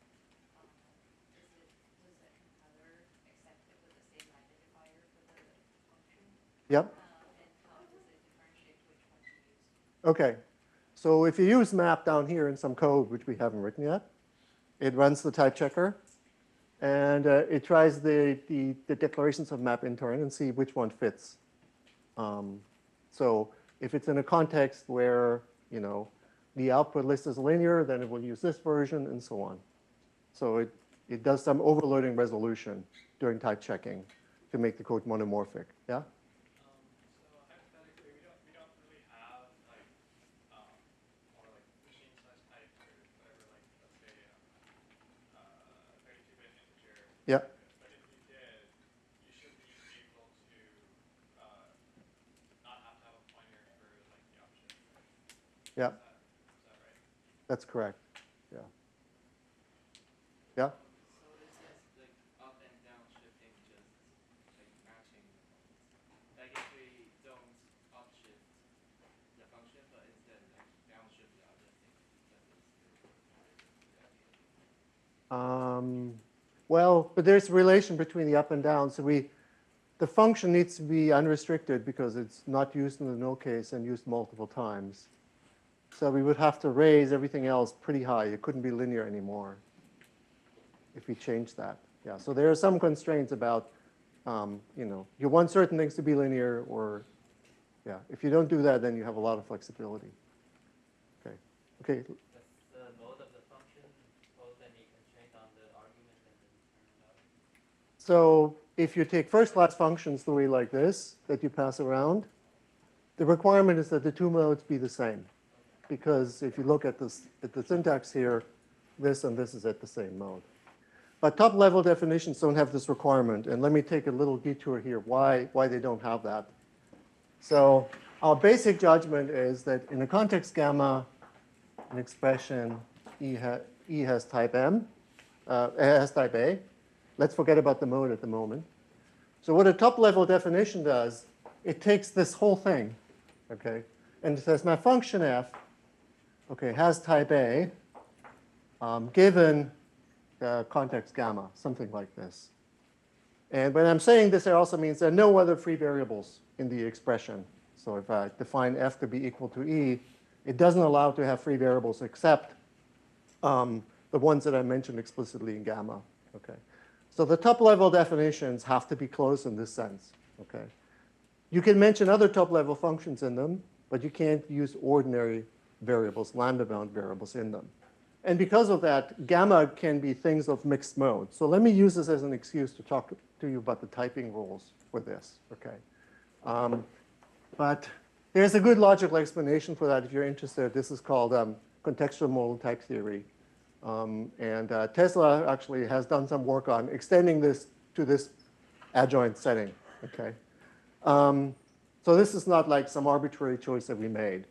does the compiler accept it with the same identifier for the function? Yep. And how does it differentiate which one to use? Okay. So if you use map down here in some code, which we haven't written yet, it runs the type checker. And it tries the declarations of map in turn and see which one fits. So if it's in a context where, the output list is linear, then it will use this version and so on. So it does some overloading resolution during type checking to make the code monomorphic. Yeah? So hypothetically, we don't really have like more like machine size type or whatever, like let's say 32-bit integer. Yeah. But if you did, you should be able to not have to have a pointer for like the upshift. Right? Yeah. Is that right? That's correct. Yeah. Yeah? So it says like up and down shifting just like matching the points. Like if we don't upshift the function, but instead like downshift the other thing, does it still Well, but there's a relation between the up and down. So the function needs to be unrestricted because it's not used in the null case and used multiple times. So we would have to raise everything else pretty high. It couldn't be linear anymore if we change that. Yeah, so there are some constraints about, you want certain things to be linear, or, yeah, if you don't do that, then you have a lot of flexibility. Okay. Okay. Does the mode of the function pose any constraint on the argument and the return value? So if you take first-class functions the way like this that you pass around, the requirement is that the two modes be the same. Because if you look at the syntax here, this and this is at the same mode. But top-level definitions don't have this requirement. And let me take a little detour here why they don't have that. So our basic judgment is that in a context gamma, an expression E has type M, has type A. Let's forget about the mode at the moment. So what a top-level definition does, it takes this whole thing, okay, and it says my function f, okay, has type A, given context gamma, something like this. And when I'm saying this, it also means there are no other free variables in the expression. So if I define f to be equal to E, it doesn't allow to have free variables except the ones that I mentioned explicitly in gamma. Okay. So the top-level definitions have to be closed in this sense. Okay. You can mention other top-level functions in them, but you can't use ordinary variables, lambda-bound variables in them. And because of that, gamma can be things of mixed mode. So let me use this as an excuse to talk to you about the typing rules for this. Okay. But there's a good logical explanation for that if you're interested. This is called contextual modal type theory. And Tesla actually has done some work on extending this to this adjoint setting. Okay. So this is not like some arbitrary choice that we made.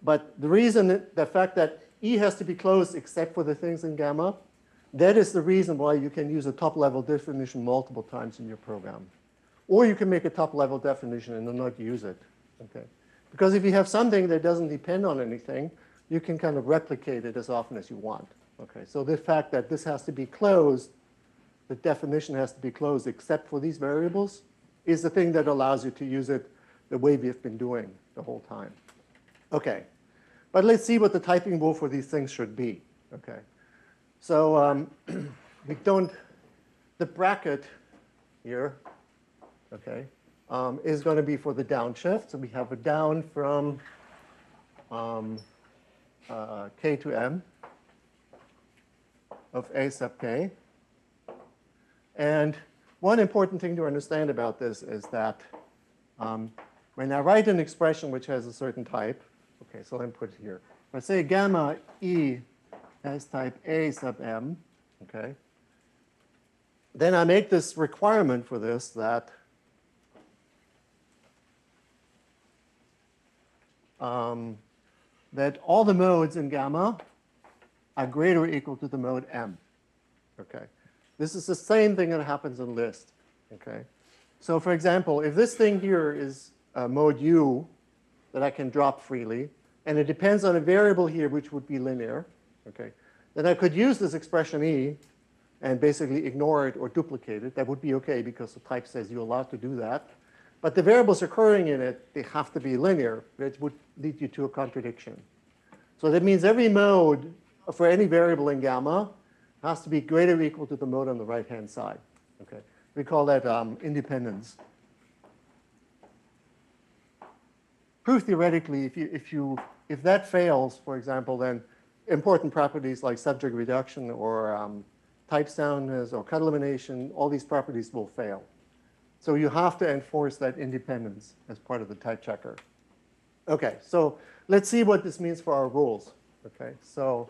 But the reason, the fact that E has to be closed except for the things in gamma, that is the reason why you can use a top-level definition multiple times in your program. Or you can make a top-level definition and not use it. Okay. Because if you have something that doesn't depend on anything, you can kind of replicate it as often as you want. Okay, so the fact that this has to be closed, the definition has to be closed except for these variables, is the thing that allows you to use it the way we've been doing the whole time. Okay, but let's see what the typing rule for these things should be. Okay, so we don't, the bracket here, okay, is going to be for the downshift. So we have a down from k to m of a sub k. And one important thing to understand about this is that when I write an expression which has a certain type, okay, so let me put it here. If I say gamma e has type a sub m, okay, then I make this requirement for this that that all the modes in gamma are greater or equal to the mode m. Okay, this is the same thing that happens in list. Okay, so for example, if this thing here is mode u that I can drop freely, and it depends on a variable here which would be linear, okay, then I could use this expression e and basically ignore it or duplicate it. That would be okay because the type says you're allowed to do that. But the variables occurring in it, they have to be linear, which would lead you to a contradiction. So that means every mode for any variable in gamma has to be greater or equal to the mode on the right-hand side. Okay, we call that independence. Proof theoretically, if that fails, for example, then important properties like subject reduction or type soundness or cut elimination, all these properties will fail. So you have to enforce that independence as part of the type checker. Okay, so let's see what this means for our rules. Okay, so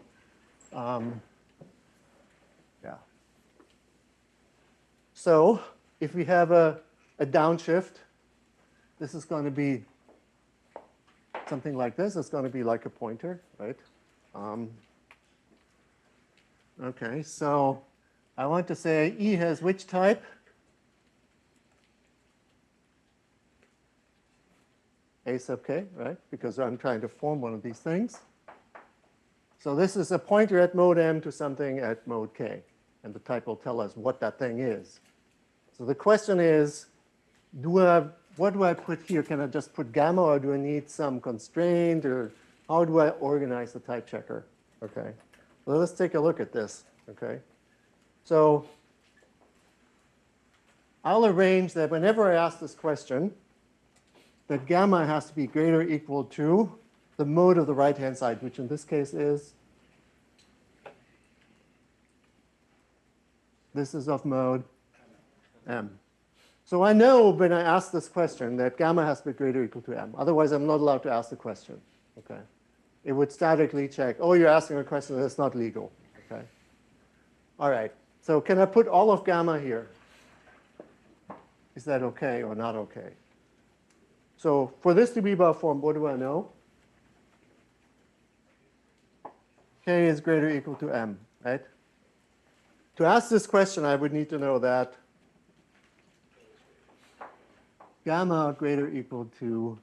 yeah. So if we have a downshift, this is going to be something like this. It's going to be like a pointer, right? Okay, so I want to say E has which type? A sub k, right? Because I'm trying to form one of these things. So this is a pointer at mode m to something at mode k. And the type will tell us what that thing is. So the question is, what do I put here? Can I just put gamma, or do I need some constraint, or how do I organize the type checker? Okay, well, let's take a look at this. Okay, so I'll arrange that whenever I ask this question, that gamma has to be greater or equal to the mode of the right-hand side, which in this case is, this is of mode m. So I know when I ask this question that gamma has to be greater or equal to m. Otherwise, I'm not allowed to ask the question. Okay, it would statically check, oh, you're asking a question that's not legal. Okay, all right. So can I put all of gamma here? Is that okay or not okay? So for this to be about form, what do I know? K is greater or equal to m, right? To ask this question, I would need to know that gamma greater or equal to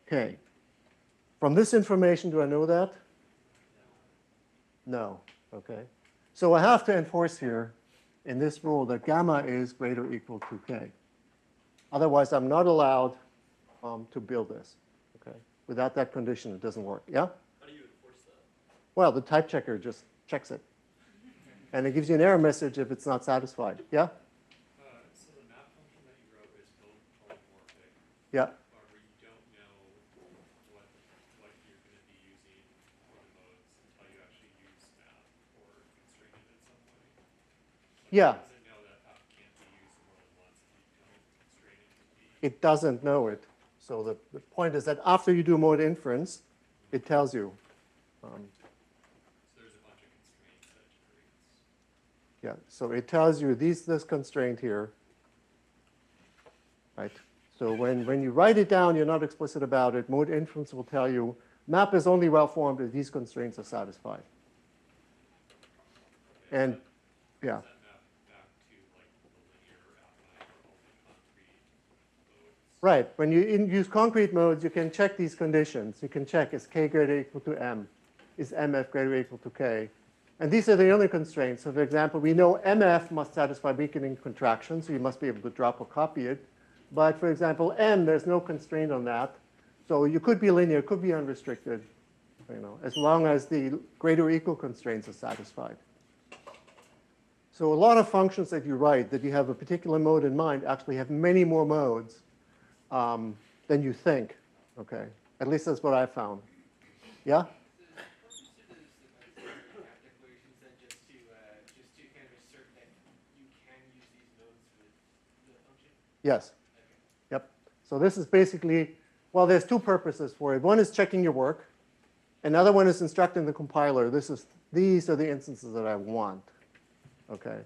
k. From this information, do I know that? No. Okay. So I have to enforce here in this rule that gamma is greater or equal to k. Otherwise, I'm not allowed to build this. Okay. Without that condition, it doesn't work. Yeah? How do you enforce that? Well, the type checker just checks it. And it gives you an error message if it's not satisfied. Yeah? So the map function that you wrote is polymorphic. Yeah. However, you don't know what you're going to be using for the modes until you actually use map or constrain it in some way. Like, Yeah. Does it know that map can't be used more than once if you don't constrain it to be? It doesn't know it. So the point is that after you do mode inference, it tells you. So there's a bunch of constraints that it creates. Yeah, so it tells you this constraint here, right? So when you write it down, you're not explicit about it. Mode inference will tell you map is only well formed if these constraints are satisfied. Okay, And yeah, does that map back to like the linear outline or only concrete modes? right. When you use concrete modes, you can check these conditions. You can check is k greater or equal to m, is mf greater or equal to k, And these are the only constraints. So for example, we know MF must satisfy weakening contraction, so you must be able to drop or copy it. But for example, M, there's no constraint on that. So you could be linear, could be unrestricted, as long as the greater or equal constraints are satisfied. So a lot of functions that you write that you have a particular mode in mind actually have many more modes than you think. Okay, at least that's what I found. Yeah? Yes. Yep. So this is basically, well, there's two purposes for it. One is checking your work. Another one is instructing the compiler. These are the instances that I want. Okay.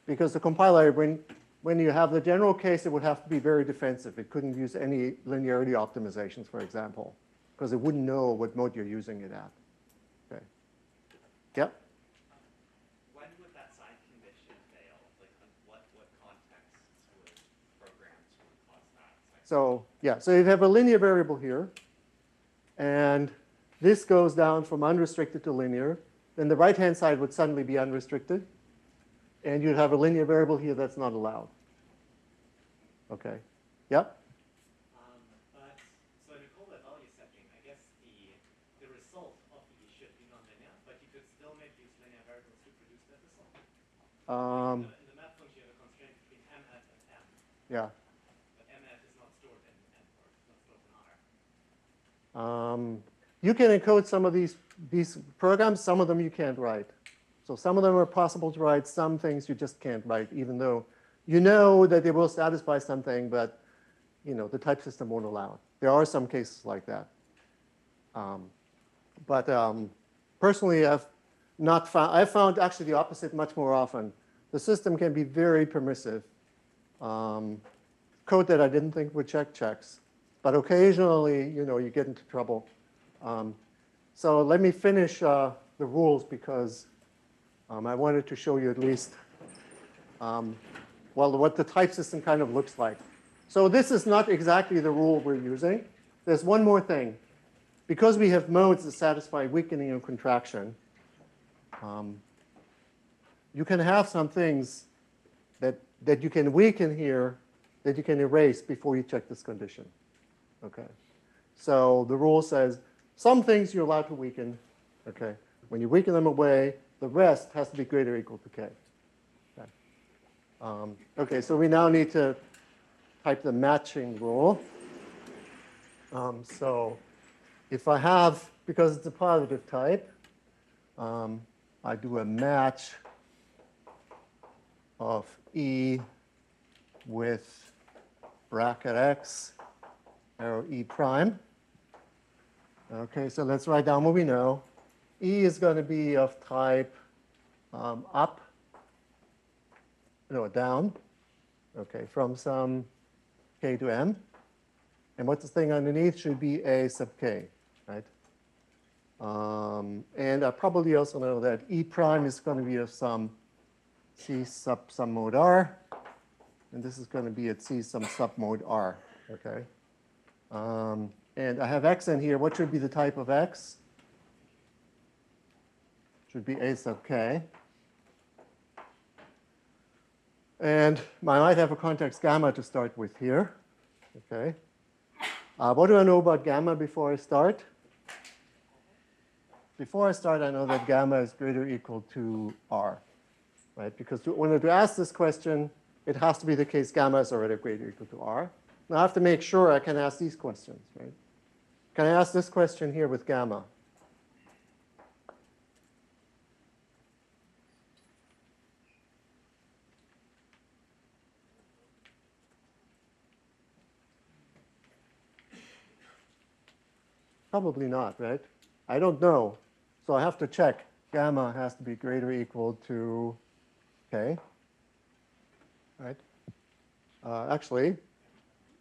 Because the compiler, when you have the general case, it would have to be very defensive. It couldn't use any linearity optimizations, for example, because it wouldn't know what mode you're using it at. Okay. Yep. When would that side condition fail? Like, what contexts would programs cause that? So yeah, so you have a linear variable here, and this goes down from unrestricted to linear. Then the right-hand side would suddenly be unrestricted, and you'd have a linear variable here that's not allowed. Okay. Yep. But so in a callback value setting, I guess the result of E should be nonlinear, but you could still make these linear variables to produce that result. In the map function, you have a constraint between MF and M. Yeah. But MF is not stored in M, or it's not stored in R. You can encode some of these programs. Some of them you can't write. So some of them are possible to write. Some things you just can't write, even though you know that they will satisfy something, but the type system won't allow it. There are some cases like that. Personally, I've found actually the opposite much more often. The system can be very permissive. Code that I didn't think would check checks. But occasionally, you get into trouble. So let me finish the rules because I wanted to show you at least what the type system kind of looks like. So this is not exactly the rule we're using. There's one more thing. Because we have modes that satisfy weakening and contraction, you can have some things that you can weaken here that you can erase before you check this condition. Okay. So the rule says some things you're allowed to weaken. Okay. When you weaken them away, the rest has to be greater or equal to k. Okay. Okay, so we now need to type the matching rule. So if I have, because it's a positive type, I do a match of E with bracket x, arrow E prime. Okay, so let's write down what we know. E is going to be of type down, okay, from some k to m. And what's this thing underneath should be a sub k, right? And I probably also know that E prime is going to be of some C sub some mode R. And this is going to be at C some sub mode R, okay? And I have x in here. What should be the type of x? Should be a sub k. And I might have a context gamma to start with here. Okay. What do I know about gamma before I start? Before I start, I know that gamma is greater or equal to r, right? Because when to ask this question, it has to be the case gamma is already greater or equal to r. Now I have to make sure I can ask these questions, right? Can I ask this question here with gamma? Probably not, right? I don't know. So I have to check. Gamma has to be greater or equal to k, right? Actually,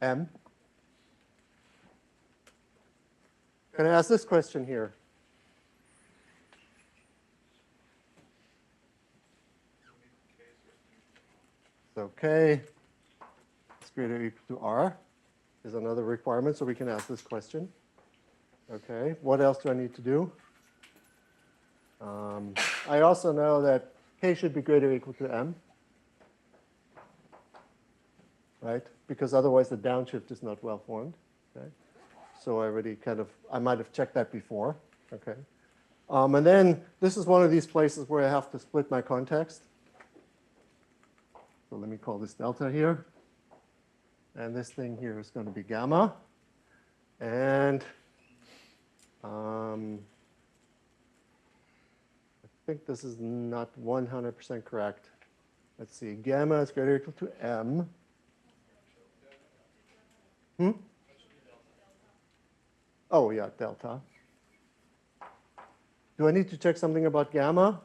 m. Can I ask this question here? So k is greater or equal to r is another requirement, so we can ask this question. Okay, what else do I need to do? I also know that k should be greater or equal to m, right? Because otherwise the downshift is not well formed. Okay? So I already I might have checked that before. Okay. And then this is one of these places where I have to split my context. So let me call this delta here. And this thing here is going to be gamma. And I think this is not 100% correct. Let's see. Gamma is greater or equal to m. Oh, yeah, delta. Do I need to check something about gamma?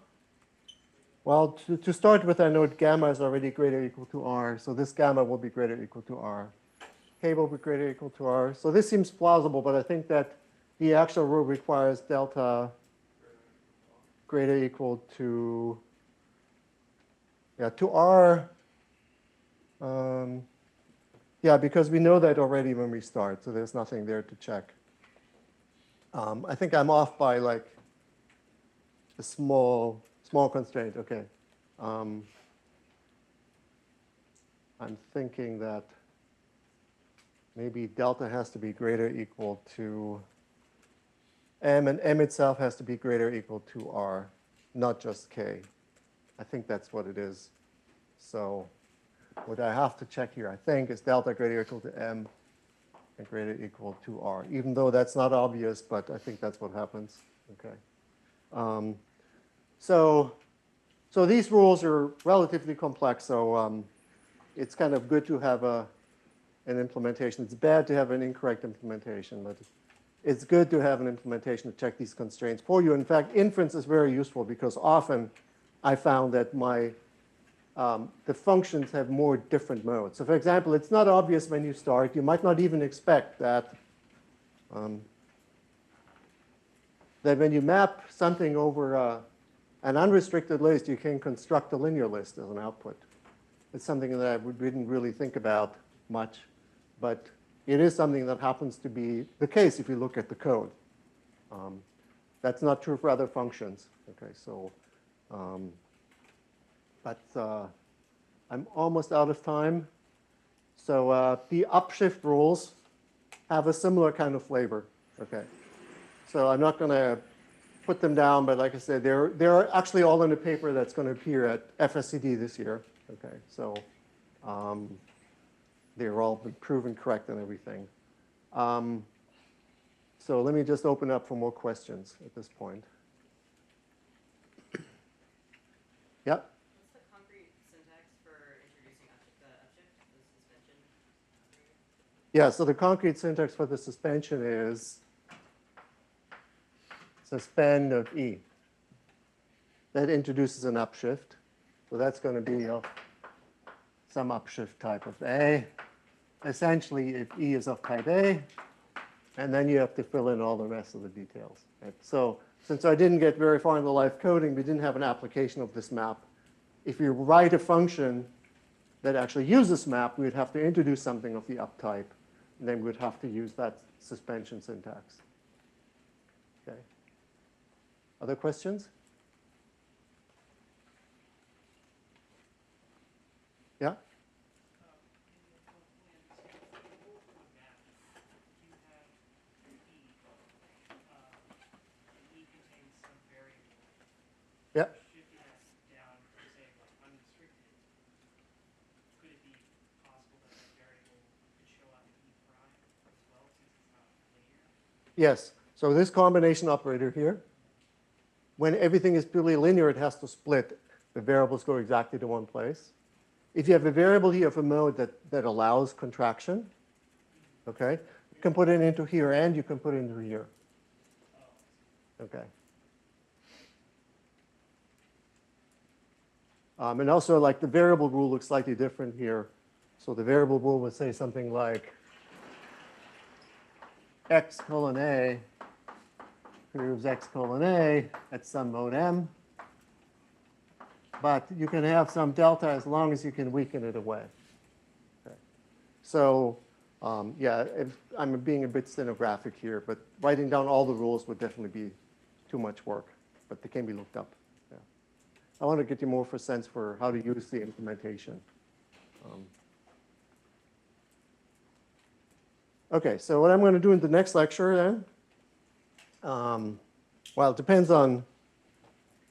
Well, to start with, I know gamma is already greater or equal to r. So this gamma will be greater or equal to r. K will be greater or equal to r. So this seems plausible, but I think that the actual rule requires delta greater or equal to, to r. Yeah, because we know that already when we start, so there's nothing there to check. I think I'm off by like a small constraint. Okay. I'm thinking that maybe delta has to be greater or equal to m, and m itself has to be greater or equal to r, not just k. I think that's what it is. So what I have to check here, I think, is delta greater or equal to m and greater or equal to r, even though that's not obvious, but I think that's what happens. Okay. So these rules are relatively complex, so it's kind of good to have an implementation. It's bad to have an incorrect implementation, but it's good to have an implementation to check these constraints for you. In fact, inference is very useful because often I found that the functions have more different modes. So for example, it's not obvious when you start. You might not even expect that when you map something over an unrestricted list, you can construct a linear list as an output. It's something that I didn't really think about much, but it is something that happens to be the case if you look at the code. That's not true for other functions. Okay, so, but I'm almost out of time. So the upshift rules have a similar kind of flavor. Okay, so I'm not going to put them down, but like I said, they're actually all in a paper that's going to appear at FSCD this year. Okay, so they're all been proven correct and everything. So let me just open up for more questions at this point. Yep. What's the concrete syntax for introducing the upshift, the suspension? Yeah, so the concrete syntax for the suspension is suspend of E. That introduces an upshift. So that's going to be some upshift type of A. Essentially, if E is of type A, and then you have to fill in all the rest of the details. Right? So since I didn't get very far in the live coding, we didn't have an application of this map. If you write a function that actually uses map, we would have to introduce something of the up type, and then we would have to use that suspension syntax. Okay. Other questions? Yeah? Yeah. Shifting that down from, say, like unrestricted, could it be possible that that variable could show up in E prime as well, since it's not linear? Yes. So this combination operator here, when everything is purely linear, it has to split. The variables go exactly to one place. If you have a variable here of a mode that allows contraction, okay, you can put it into here and you can put it into here. Okay. And also, like, the variable rule looks slightly different here. So the variable rule would say something like x colon a proves x colon a at some mode m. But you can have some delta as long as you can weaken it away. Okay. So yeah, I'm being a bit stenographic here, but writing down all the rules would definitely be too much work. But they can be looked up. Yeah. I want to get you more of a sense for how to use the implementation. Okay, so what I'm going to do in the next lecture then, well, it depends on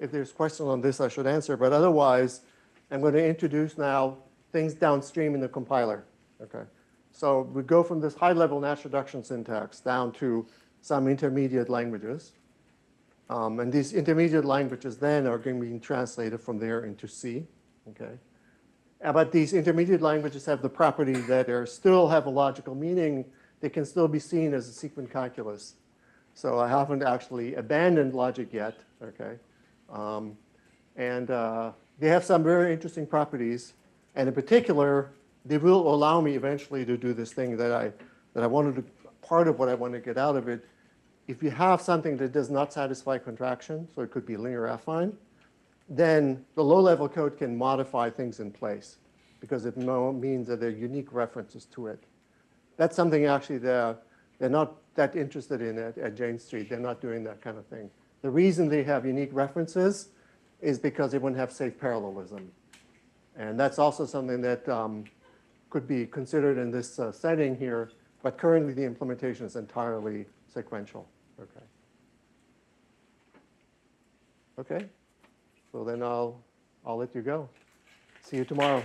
if there's questions on this I should answer, but otherwise, I'm going to introduce now things downstream in the compiler. Okay, so we go from this high-level natural reduction syntax down to some intermediate languages. And these intermediate languages then are going to be translated from there into C. Okay, but these intermediate languages have the property that they still have a logical meaning. They can still be seen as a sequent calculus. So I haven't actually abandoned logic yet. Okay, they have some very interesting properties, and in particular, they will allow me eventually to do this thing that I wanted to. Part of what I want to get out of it. If you have something that does not satisfy contraction, so it could be linear affine, then the low-level code can modify things in place because it means that there are unique references to it. That's something actually they're not that interested in at Jane Street. They're not doing that kind of thing. The reason they have unique references is because they wouldn't have safe parallelism. And that's also something that could be considered in this setting here, but currently the implementation is entirely sequential. Okay. Okay. So then I'll let you go. See you tomorrow.